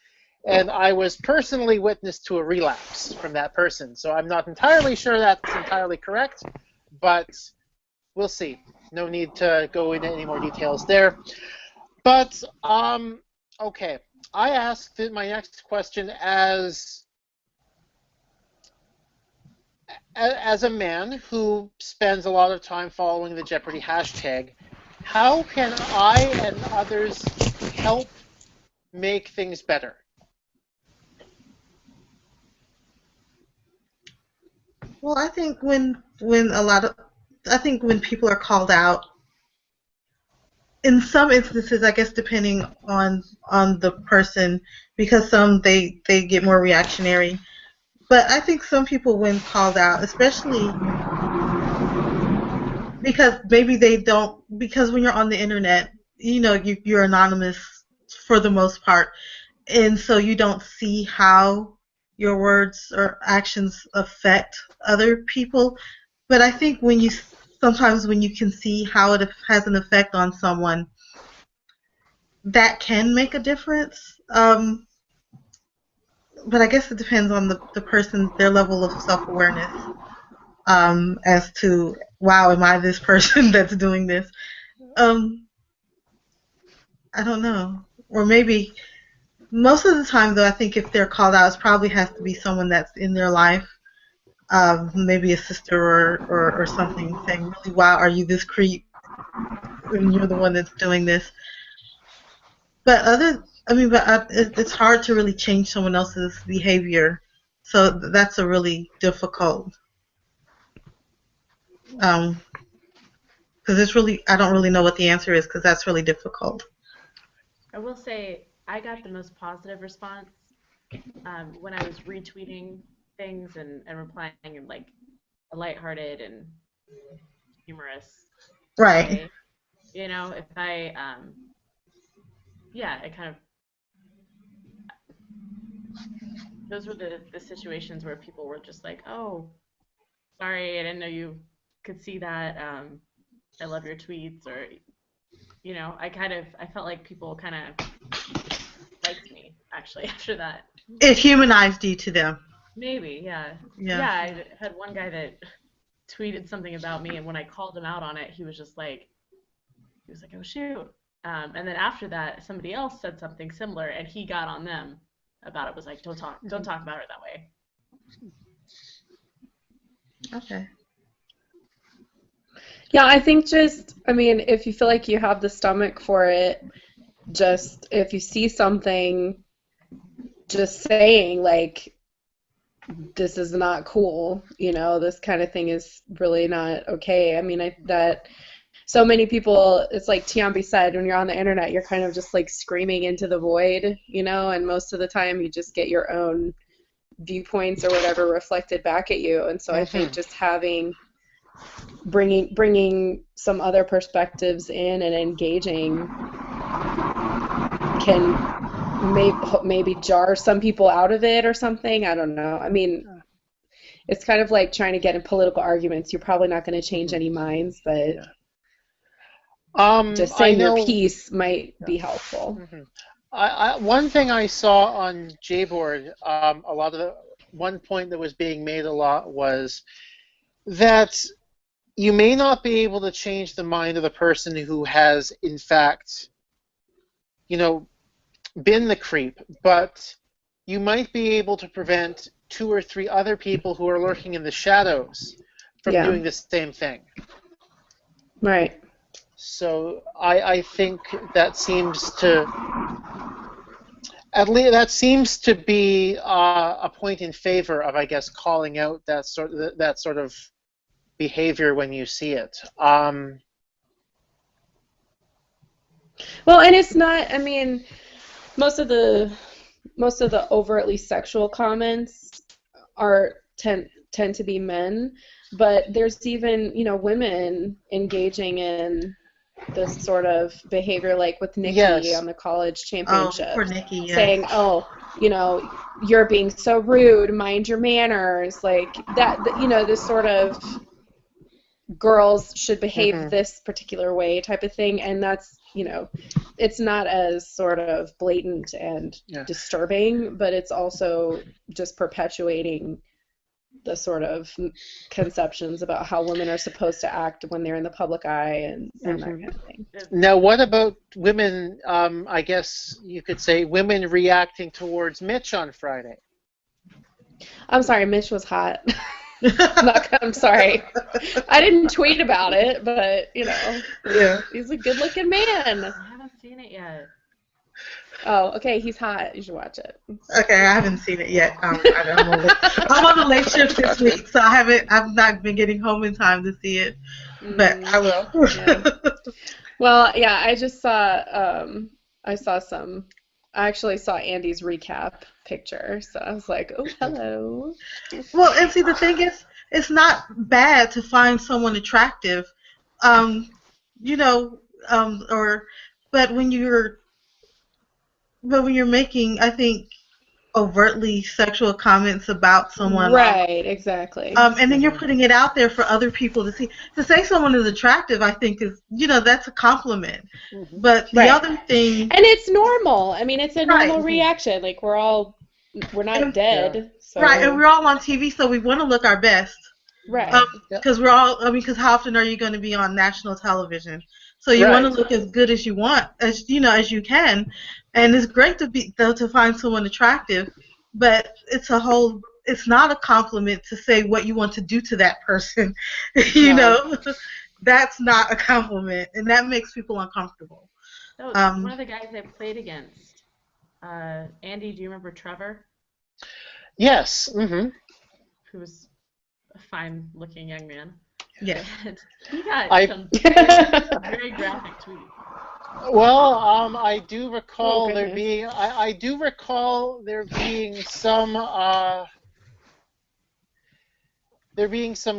and I was personally witness to a relapse from that person. So I'm not entirely sure that's entirely correct, but we'll see. No need to go into any more details there. But, okay. I asked my next question as a man who spends a lot of time following the Jeopardy hashtag. How can I and others help make things better? Well, I think when people are called out, in some instances, I guess depending on the person, because some they get more reactionary. But I think some people, when called out, especially because maybe they don't, because when you're on the internet, you're anonymous for the most part, and so you don't see how your words or actions affect other people. But I think sometimes when you can see how it has an effect on someone, that can make a difference. But I guess it depends on the person, their level of self-awareness, as to, wow, am I this person that's doing this? I don't know. Or maybe, most of the time, though, I think if they're called out, it probably has to be someone that's in their life, maybe a sister or something, saying, really, wow, are you this creep? And you're the one that's doing this. But it's hard to really change someone else's behavior. So that's a really difficult, because it's really, I don't really know what the answer is, because that's really difficult. I will say I got the most positive response when I was retweeting things and replying in like a lighthearted and humorous Right. way. You know, if I, yeah, it kind of, those were the situations where people were just like, oh, sorry, I didn't know you could see that. I love your tweets, or, you know, I felt like people kind of liked me, actually, after that. It humanized you to them. Maybe, yeah. Yeah. Yeah, I had one guy that tweeted something about me, and when I called him out on it, he was like, oh, shoot. And then after that, somebody else said something similar, and he got on them about it. Was like, don't talk about her that way. Okay. Yeah, I think if you feel like you have the stomach for it, just if you see something, just saying, like, this is not cool, you know, this kind of thing is really not okay. I mean, that so many people, it's like Tiombi said, when you're on the internet, you're kind of just like screaming into the void, you know, and most of the time you just get your own viewpoints or whatever reflected back at you. And so I think just bringing some other perspectives in and engaging can maybe jar some people out of it or something. I don't know. I mean, it's kind of like trying to get in political arguments. You're probably not going to change any minds, but just saying your piece might be helpful. One thing I saw on Jboard, one point that was being made a lot was that you may not be able to change the mind of the person who has, in fact, you know, been the creep, but you might be able to prevent 2 or 3 other people who are lurking in the shadows from doing the same thing. Right. So I think that seems to be a point in favor of, I guess, calling out that sort of behavior when you see it. Well, and it's not. I mean, most of the overtly sexual comments tend to be men, but there's even, you know, women engaging in this sort of behavior, like with Nikki on the college championship, poor Nikki, saying, "Oh, you know, you're being so rude. Mind your manners." Like that, you know, this sort of girls should behave this particular way type of thing, and that's, you know, it's not as sort of blatant and disturbing, but it's also just perpetuating the sort of conceptions about how women are supposed to act when they're in the public eye and that kind of thing. Now, what about women, I guess you could say women reacting towards Mitch on Friday? I'm sorry, Mitch was hot. I'm sorry. I didn't tweet about it, but, you know, he's a good-looking man. I haven't seen it yet. Oh, okay, he's hot. You should watch it. Okay, I haven't seen it yet. I'm on the late shift this week, so I've not been getting home in time to see it, but I will. Yeah. Well, yeah, I just saw, I actually saw Andy's recap picture, so I was like, oh, hello. Well, and see, the thing is, it's not bad to find someone attractive, you know, but when you're making, I think, overtly sexual comments about someone, right? Exactly. And then you're putting it out there for other people to see. To say someone is attractive, I think, is, you know, that's a compliment. But the other thing, and it's normal. I mean, it's a normal reaction. Like we're not dead. So. Right, and we're all on TV, so we want to look our best. Right. Because because how often are you going to be on national television? So you want to look as good as you want, as you can, and it's great to find someone attractive, but it's not a compliment to say what you want to do to that person. You know, that's not a compliment, and that makes people uncomfortable. So one of the guys I played against, Andy, do you remember Trevor? Yes. Mm-hmm. who was a fine-looking young man. Yeah. And he got I some very graphic tweets. Well, I do recall Oh, there goodness. being I do recall there being some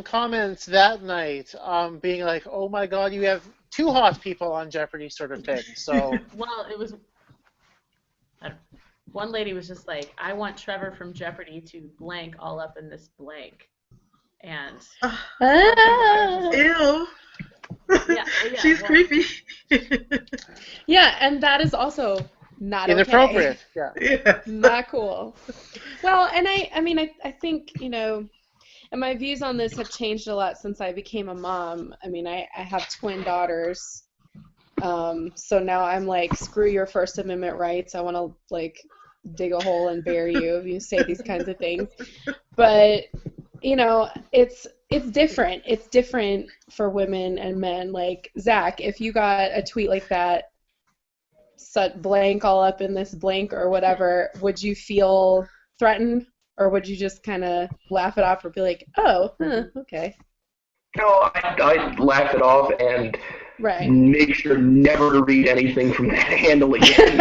comments that night, being like, "Oh my God, you have two hot people on Jeopardy," sort of thing. So Well, it was one lady was just like, "I want Trevor from Jeopardy to blank all up in this blank," and Ah. Ew. yeah, well, yeah, She's well, creepy. Yeah, and that is also not okay. inappropriate. Yeah. Yes. Not cool. Well, and I mean, I think, and my views on this have changed a lot since I became a mom. I mean, I have twin daughters. So now I'm like, screw your First Amendment rights. I want to, like, dig a hole and bury you if you say these kinds of things. But, it's different. It's different for women and men. Like, Zach, if you got a tweet like that, blank all up in this blank or whatever, would you feel threatened, or would you just kind of laugh it off or be like, oh, okay. No, I'd laugh it off and Right. make sure never to read anything from that handle again.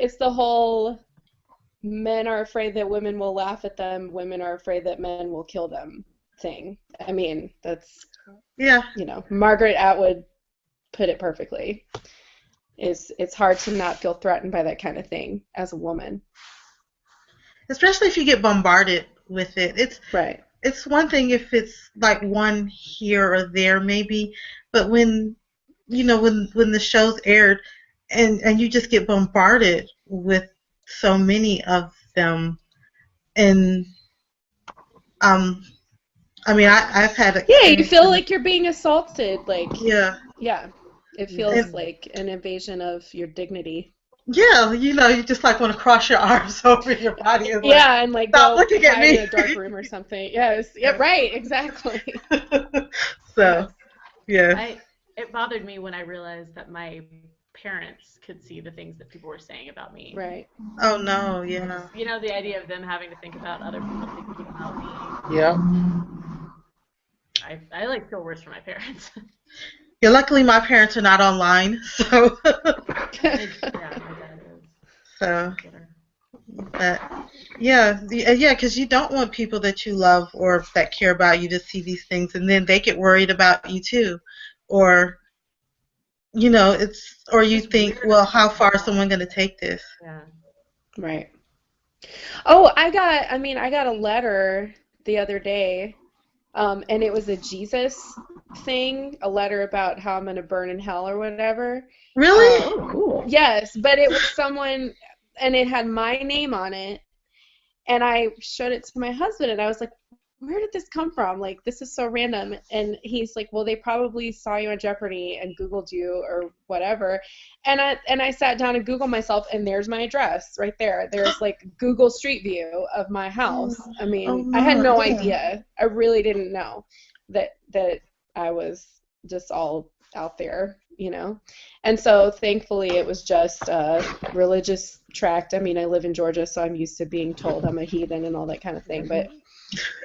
It's the whole men are afraid that women will laugh at them, women are afraid that men will kill them thing. I mean, that's, Yeah. Margaret Atwood put it perfectly. It's hard to not feel threatened by that kind of thing as a woman. Especially if you get bombarded with it. It's one thing if it's like one here or there maybe, but when when the show's aired and you just get bombarded with so many of them, and I mean I've had you feel like you're being assaulted, like yeah it feels like an invasion of your dignity. Yeah, you just like want to cross your arms over your body and and like stop go looking at hide me in a dark room or something. Yes, yeah, right, exactly. So, yeah. It bothered me when I realized that my parents could see the things that people were saying about me. Right. Oh no, yeah. The idea of them having to think about other people thinking about me. Yeah. I like feel worse for my parents. Yeah, luckily my parents are not online, so. Yeah, my dad is. So, but yeah, because you don't want people that you love or that care about you to see these things, and then they get worried about you too, or or you think, well, how far is someone going to take this? Yeah. Right. Oh, I got a letter the other day, and it was a Jesus thing, a letter about how I'm going to burn in hell or whatever. Really? Oh, cool. Yes, but it was someone, and it had my name on it, and I showed it to my husband, and I was like, where did this come from? Like, this is so random. And he's like, well, they probably saw you on Jeopardy and Googled you or whatever. And I sat down and Googled myself, and there's my address right there. There's like Google Street View of my house. I mean, I had no idea. I really didn't know that I was just all out there, And so thankfully it was just a religious tract. I mean, I live in Georgia, so I'm used to being told I'm a heathen and all that kind of thing. But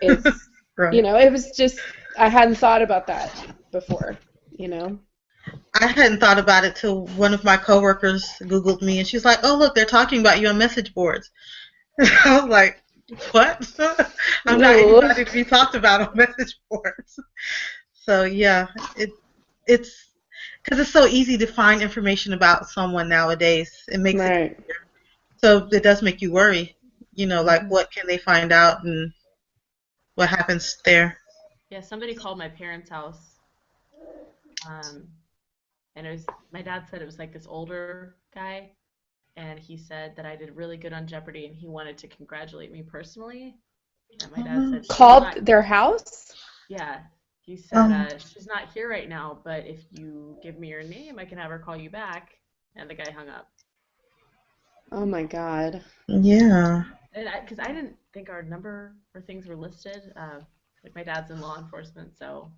it's, Right. it was just, I hadn't thought about that before, I hadn't thought about it till one of my coworkers Googled me, and she's like, oh, look, they're talking about you on message boards. I was like, what? I'm not anybody to be talked about on message boards. So, yeah, it's because it's so easy to find information about someone nowadays. It makes it easier. So it does make you worry, like what can they find out and what happens there. Yeah, somebody called my parents' house, and my dad said it was like this older guy, and he said that I did really good on Jeopardy, and he wanted to congratulate me personally. And my dad said, called their house? Yeah. He said, she's not here right now, but if you give me your name, I can have her call you back. And the guy hung up. Oh, my God. Yeah. Because I didn't think our number or things were listed. Like, my dad's in law enforcement, so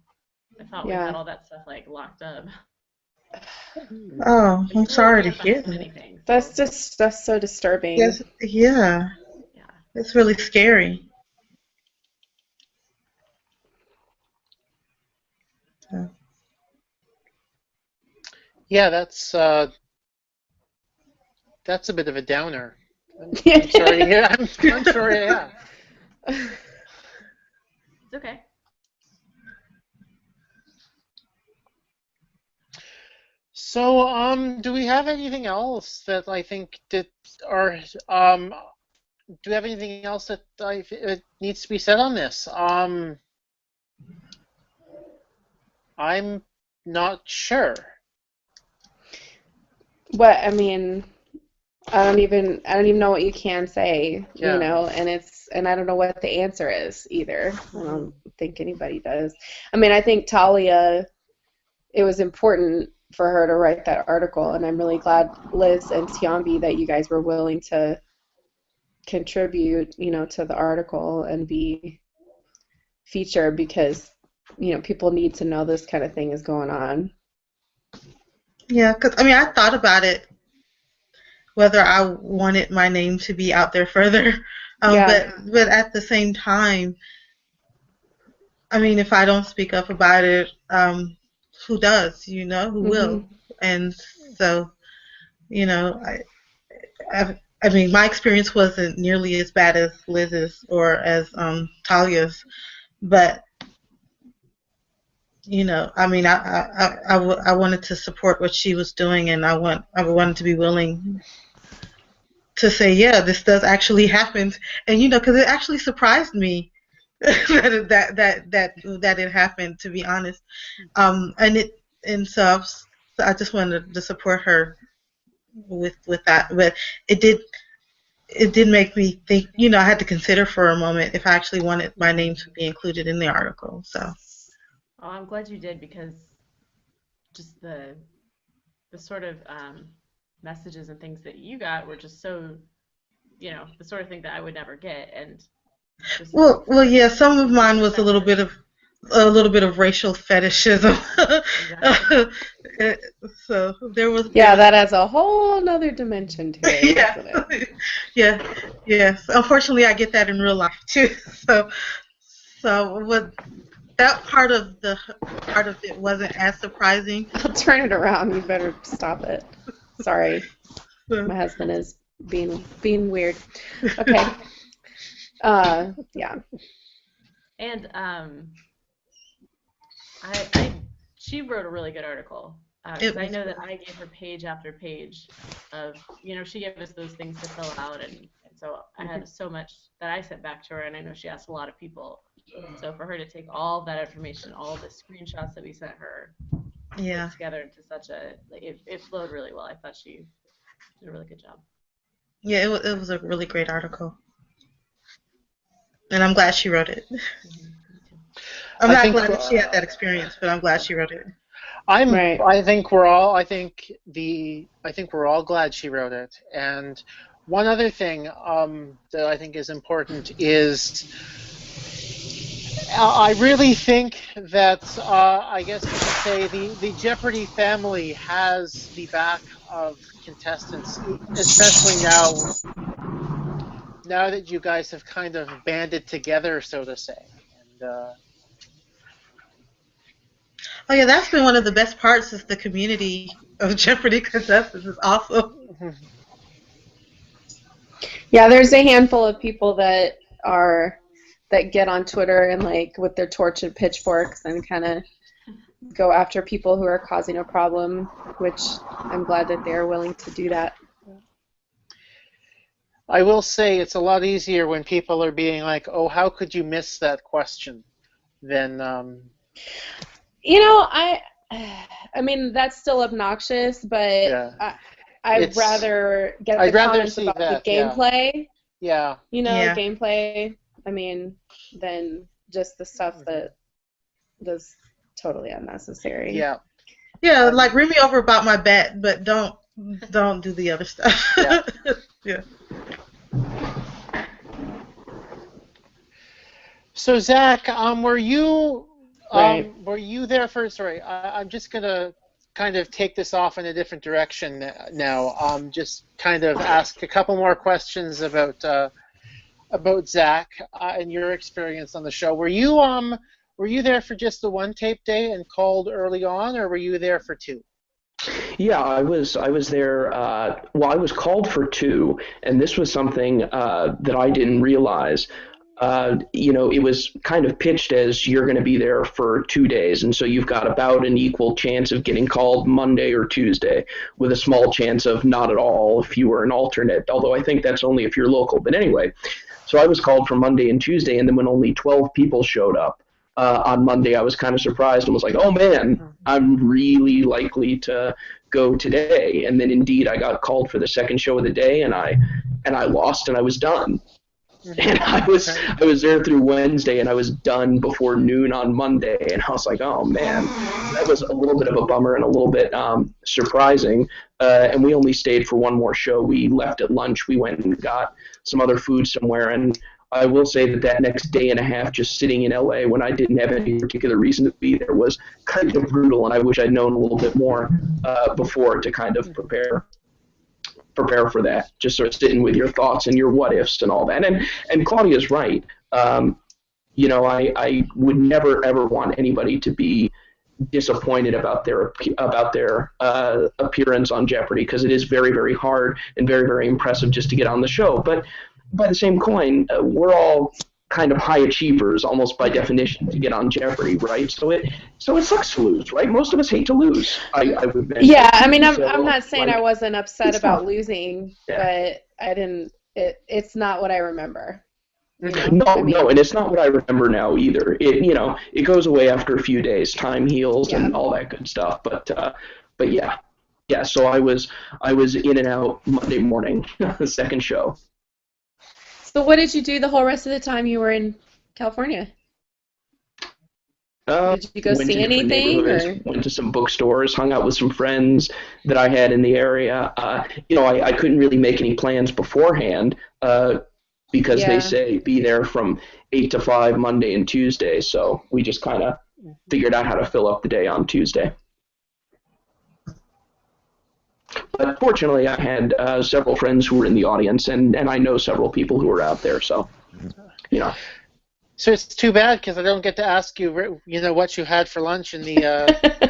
I thought we had all that stuff, like, locked up. Oh, But I'm you really sorry to can't hear find that. anything. That's so disturbing. Yes, yeah, Yeah. it's really scary. So, Yeah, that's a bit of a downer. I'm sorry to hear. I'm sorry. Yeah. It's okay. So, do we have anything else that I think that, or do we have anything else that it needs to be said on this? I'm not sure. What I mean, I don't even know what you can say, Yeah. and I don't know what the answer is either. I don't think anybody does. I mean, I think Talia, it was important for her to write that article, and I'm really glad, Liz and Tiombi, that you guys were willing to contribute, to the article and be featured because, people need to know this kind of thing is going on. yeah, because I mean, I thought about it whether I wanted my name to be out there further, Yeah. but at the same time, I mean, if I don't speak up about it, who does? Who will? And so, you know, I mean, my experience wasn't nearly as bad as Liz's or as Talia's, but I mean, I wanted to support what she was doing, and I wanted to be willing to say, yeah, this does actually happen, and because it actually surprised me that it happened, to be honest, and so I just wanted to support her with that, but it did make me think. I had to consider for a moment if I actually wanted my name to be included in the article. So. Oh, I'm glad you did because just the sort of messages and things that you got were just so, the sort of thing that I would never get, and just Well, yeah. Some of mine was a little bit of racial fetishism. Exactly. So there was. Yeah, that adds a whole nother dimension to it, doesn't it? Yeah. Yes. Unfortunately, I get that in real life too. So what that part of it wasn't as surprising. I'll turn it around. You better stop it. Sorry, my husband is being weird. Okay. Yeah. And she wrote a really good article. Because I know that I gave her page after page of, she gave us those things to fill out, and so I had so much that I sent back to her, and I know she asked a lot of people. So for her to take all of that information, all the screenshots that we sent her, Yeah. put together into such it flowed really well. I thought she did a really good job. Yeah, it was a really great article, and I'm glad she wrote it. I'm not glad that she had that experience, but I'm glad she wrote it. Right. I think we're all glad she wrote it. And one other thing that I think is important is I really think that I guess you could say the Jeopardy family has the back of contestants, especially now that you guys have kind of banded together, so to say. And Oh yeah, that's been one of the best parts, is the community of Jeopardy contestants is awesome. Yeah, there's a handful of people that get on Twitter and with their torch and pitchforks and kind of go after people who are causing a problem, which I'm glad that they're willing to do that. I will say it's a lot easier when people are being like, "Oh, how could you miss that question?" than I mean, that's still obnoxious, but yeah. I'd rather get the comments about the gameplay. Yeah. Gameplay. I mean, than just the stuff that is totally unnecessary. Yeah. Yeah, read me over about my bet, but don't do the other stuff. Yeah. Yeah. So Zach, were you Right. were you there for? Sorry, I'm just gonna kind of take this off in a different direction now. Just kind of ask a couple more questions about Zach and your experience on the show. Were you there for just the one tape day and called early on, or were you there for two? Yeah, I was there. Well, I was called for two, and this was something that I didn't realize. It was kind of pitched as you're going to be there for 2 days, and so you've got about an equal chance of getting called Monday or Tuesday, with a small chance of not at all if you were an alternate, although I think that's only if you're local. But anyway, so I was called for Monday and Tuesday, and then when only 12 people showed up on Monday, I was kind of surprised and was like, oh man, I'm really likely to go today. And then indeed I got called for the second show of the day, and I lost, and I was done. And I was there through Wednesday, and I was done before noon on Monday, and I was like, oh man, that was a little bit of a bummer and a little bit surprising. And we only stayed for one more show. We left at lunch. We went and got some other food somewhere, and I will say that next day and a half just sitting in LA when I didn't have any particular reason to be there was kind of brutal, and I wish I'd known a little bit more before to kind of prepare for that, just sort of sitting with your thoughts and your what ifs and all that. And Claudia's right. I would never ever want anybody to be disappointed about their appearance on Jeopardy, because it is very, very hard and very, very impressive just to get on the show. But by the same coin, we're all kind of high achievers almost by definition to get on Jeopardy, right? So it sucks to lose, right? Most of us hate to lose. I would mention. Yeah, I mean, I'm not saying I wasn't upset about losing, Yeah. but I didn't. It's not what I remember. No, and it's not what I remember now either. It goes away after a few days. Time heals and all that good stuff. But yeah. So I was in and out Monday morning, the second show. So what did you do the whole rest of the time you were in California? Did you go see anything? Or? Went to some bookstores, hung out with some friends that I had in the area. I couldn't really make any plans beforehand because they say be there from 8 to 5 Monday and Tuesday. So we just kind of figured out how to fill up the day on Tuesday. But fortunately, I had several friends who were in the audience, and I know several people who were out there. So, So it's too bad because I don't get to ask you, what you had for lunch in the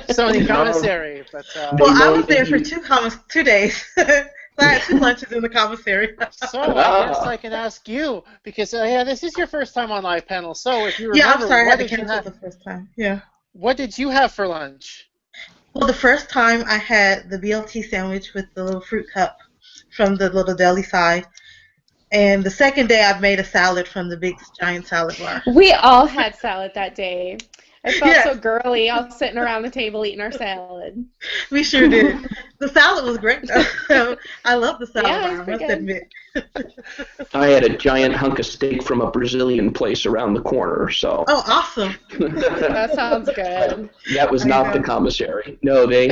Sony commissary. But I was there for 2 days. I had 2 lunches in the commissary. So I guess I can ask you because this is your first time on live panel. So if you remember, I'm sorry, I had to cancel the first time. Yeah. What did you have for lunch? Well, the first time I had the BLT sandwich with the little fruit cup from the little deli side. And the second day I made a salad from the big giant salad bar. We all had salad that day. I felt so girly, all sitting around the table eating our salad. We sure did. The salad was great, though. I love the salad bar, I must admit. I had a giant hunk of steak from a Brazilian place around the corner. So. Oh, awesome. That sounds good. That was not the commissary. No, they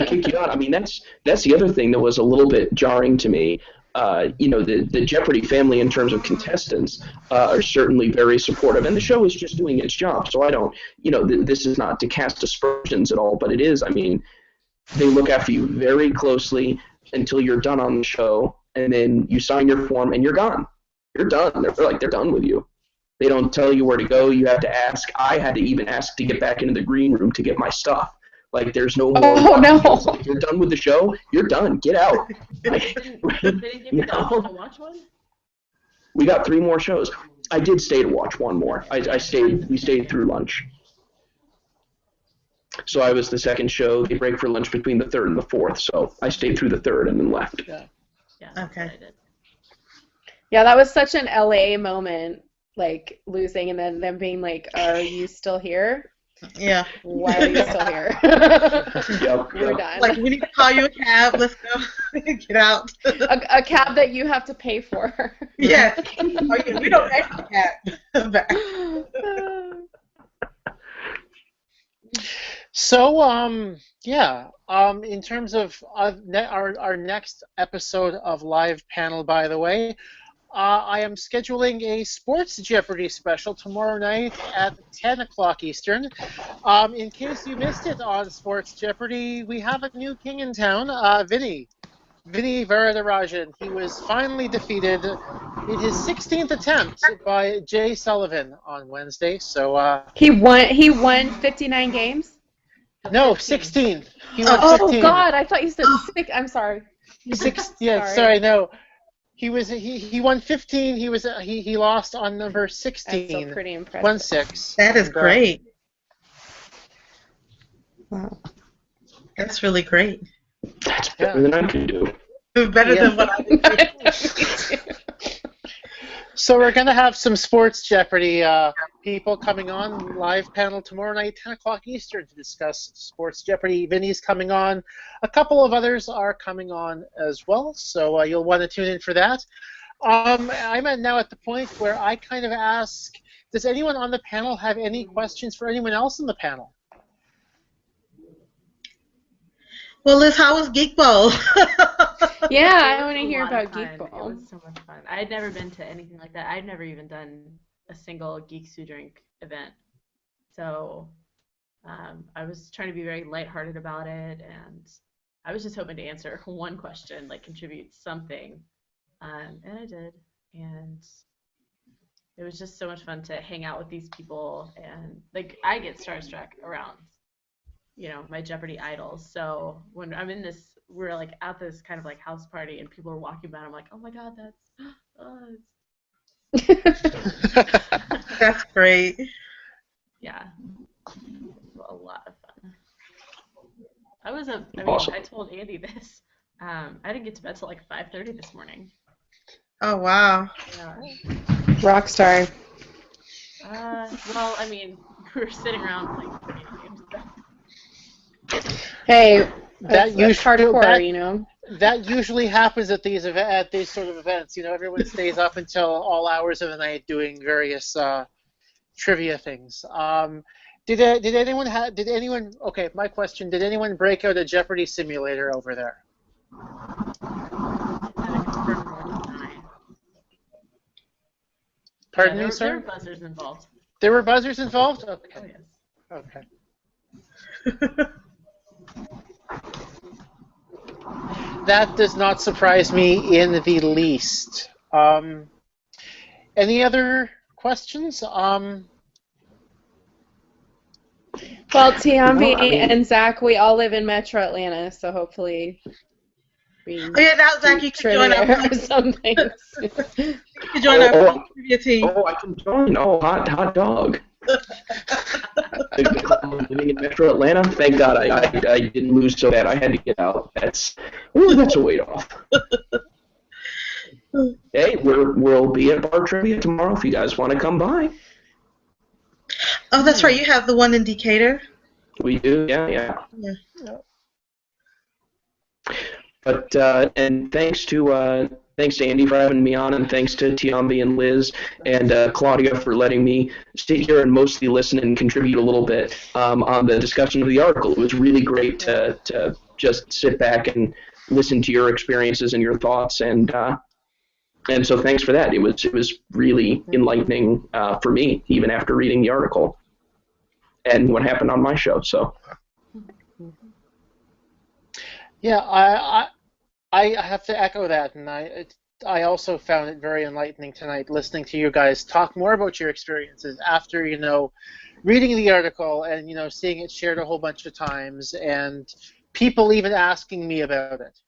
kick you out. I mean, that's the other thing that was a little bit jarring to me. The Jeopardy family in terms of contestants are certainly very supportive, and the show is just doing its job. So I don't, this is not to cast aspersions at all, but it is. I mean, they look after you very closely until you're done on the show, and then you sign your form and you're gone. You're done. They're done with you. They don't tell you where to go. You have to ask. I had to even ask to get back into the green room to get my stuff. Like, there's no more. Oh, no. Like, you're done with the show. You're done. Get out. They didn't give you the option to watch one? We got 3 more shows. I did stay to watch one more. We stayed through lunch. So I was the second show. They break for lunch between the 3rd and the 4th. So I stayed through the 3rd and then left. Yeah. Okay. Yeah, that was such an LA moment, like losing and then them being like, "Are you still here?" Yeah. Why are you still here? We're done. Like, we need to call you a cab. Let's go. Get out. A cab that you have to pay for. Yeah. We don't pay for the cab back. So, in terms of our next episode of Live Panel, by the way, I am scheduling a Sports Jeopardy special tomorrow night at 10 o'clock Eastern. In case you missed it on Sports Jeopardy, we have a new king in town, Binney Varadarajan. He was finally defeated in his 16th attempt by Jay Sullivan on Wednesday. So He won 59 games. no, 16. He won Oh 15. God, I thought you said 6. I'm sorry. Sorry, no. He won 15. He lost on number 16. That's so pretty impressive. 1-6. That is great. Wow. That's really great. That's better than I can do. Better than what I did. So we're going to have some Sports Jeopardy people coming on live panel tomorrow night, 10 o'clock Eastern, to discuss Sports Jeopardy. Vinny's coming on. A couple of others are coming on as well, so you'll want to tune in for that. I'm now at the point where I kind of ask, does anyone on the panel have any questions for anyone else in the panel? Well, Liz, how was Geek Bowl? Yeah, I want to hear about Geek It Bowl. was so much fun. I had never been to anything like that. I'd never even done a single Geeks Who Drink event. So I was trying to be very lighthearted about it, and I was just hoping to answer one question, like contribute something, and I did. And it was just so much fun to hang out with these people, and like I get starstruck around, my Jeopardy idols. So when I'm in this, we're like at this kind of like house party, and people are walking by, and I'm like, oh my God, That's great. yeah, a lot of fun. Awesome. I told Andy this. I didn't get to bed till like 5:30 this morning. Oh, wow. Yeah. Rockstar. Well, I mean, we were sitting around playing video games and stuff. Hey, That's hardcore, That usually happens at these sort of events. Everyone stays up until all hours of the night doing various trivia things. Did anyone? Okay, my question: did anyone break out a Jeopardy simulator over there? Pardon me, sir? There were buzzers involved. There were buzzers involved? Okay. Oh, yes. Okay. That does not surprise me in the least. Any other questions? Well, Tiombi and Zach, we all live in Metro Atlanta, so hopefully we Now, Zach, you can join our or something. You can join our trivia team. Oh, I can join. Oh, hot dog. Living in Metro Atlanta. Thank God I didn't lose so bad. I had to get out. That's a weight off. Hey, we'll be at Bar Trivia tomorrow if you guys want to come by. Oh, that's right. You have the one in Decatur. We do, yeah. But and thanks to Andy for having me on, and thanks to Tiombi and Liz and Claudia for letting me sit here and mostly listen and contribute a little bit on the discussion of the article. It was really great to just sit back and listen to your experiences and your thoughts, and so thanks for that. It was really enlightening for me, even after reading the article and what happened on my show. So. Yeah, I have to echo that, and I also found it very enlightening tonight listening to you guys talk more about your experiences after reading the article and seeing it shared a whole bunch of times and people even asking me about it.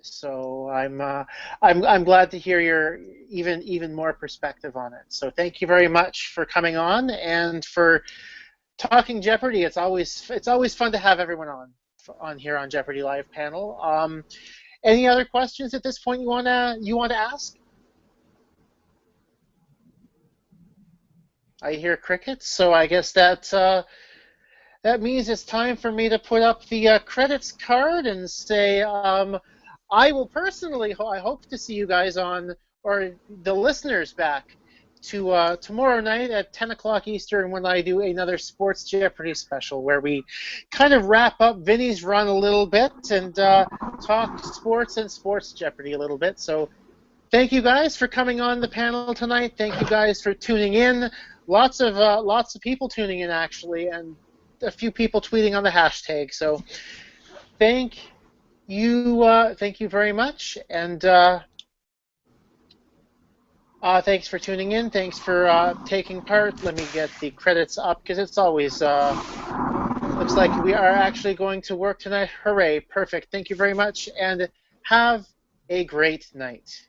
So I'm glad to hear your even more perspective on it. So thank you very much for coming on and for talking Jeopardy. It's always fun to have everyone on here on Jeopardy Live panel. Any other questions at this point you want to ask? I hear crickets, so I guess that means it's time for me to put up the credits card and say I will personally, I hope to see you guys on, or the listeners back to tomorrow night at 10 o'clock Eastern when I do another Sports Jeopardy special where we kind of wrap up Vinny's run a little bit and talk sports and Sports Jeopardy a little bit. So thank you guys for coming on the panel tonight. Thank you guys for tuning in. Lots of people tuning in actually, and a few people tweeting on the hashtag. So thank you very much, and thanks for tuning in. Thanks for taking part. Let me get the credits up because it's always looks like we are actually going to work tonight. Hooray! Perfect. Thank you very much, and have a great night.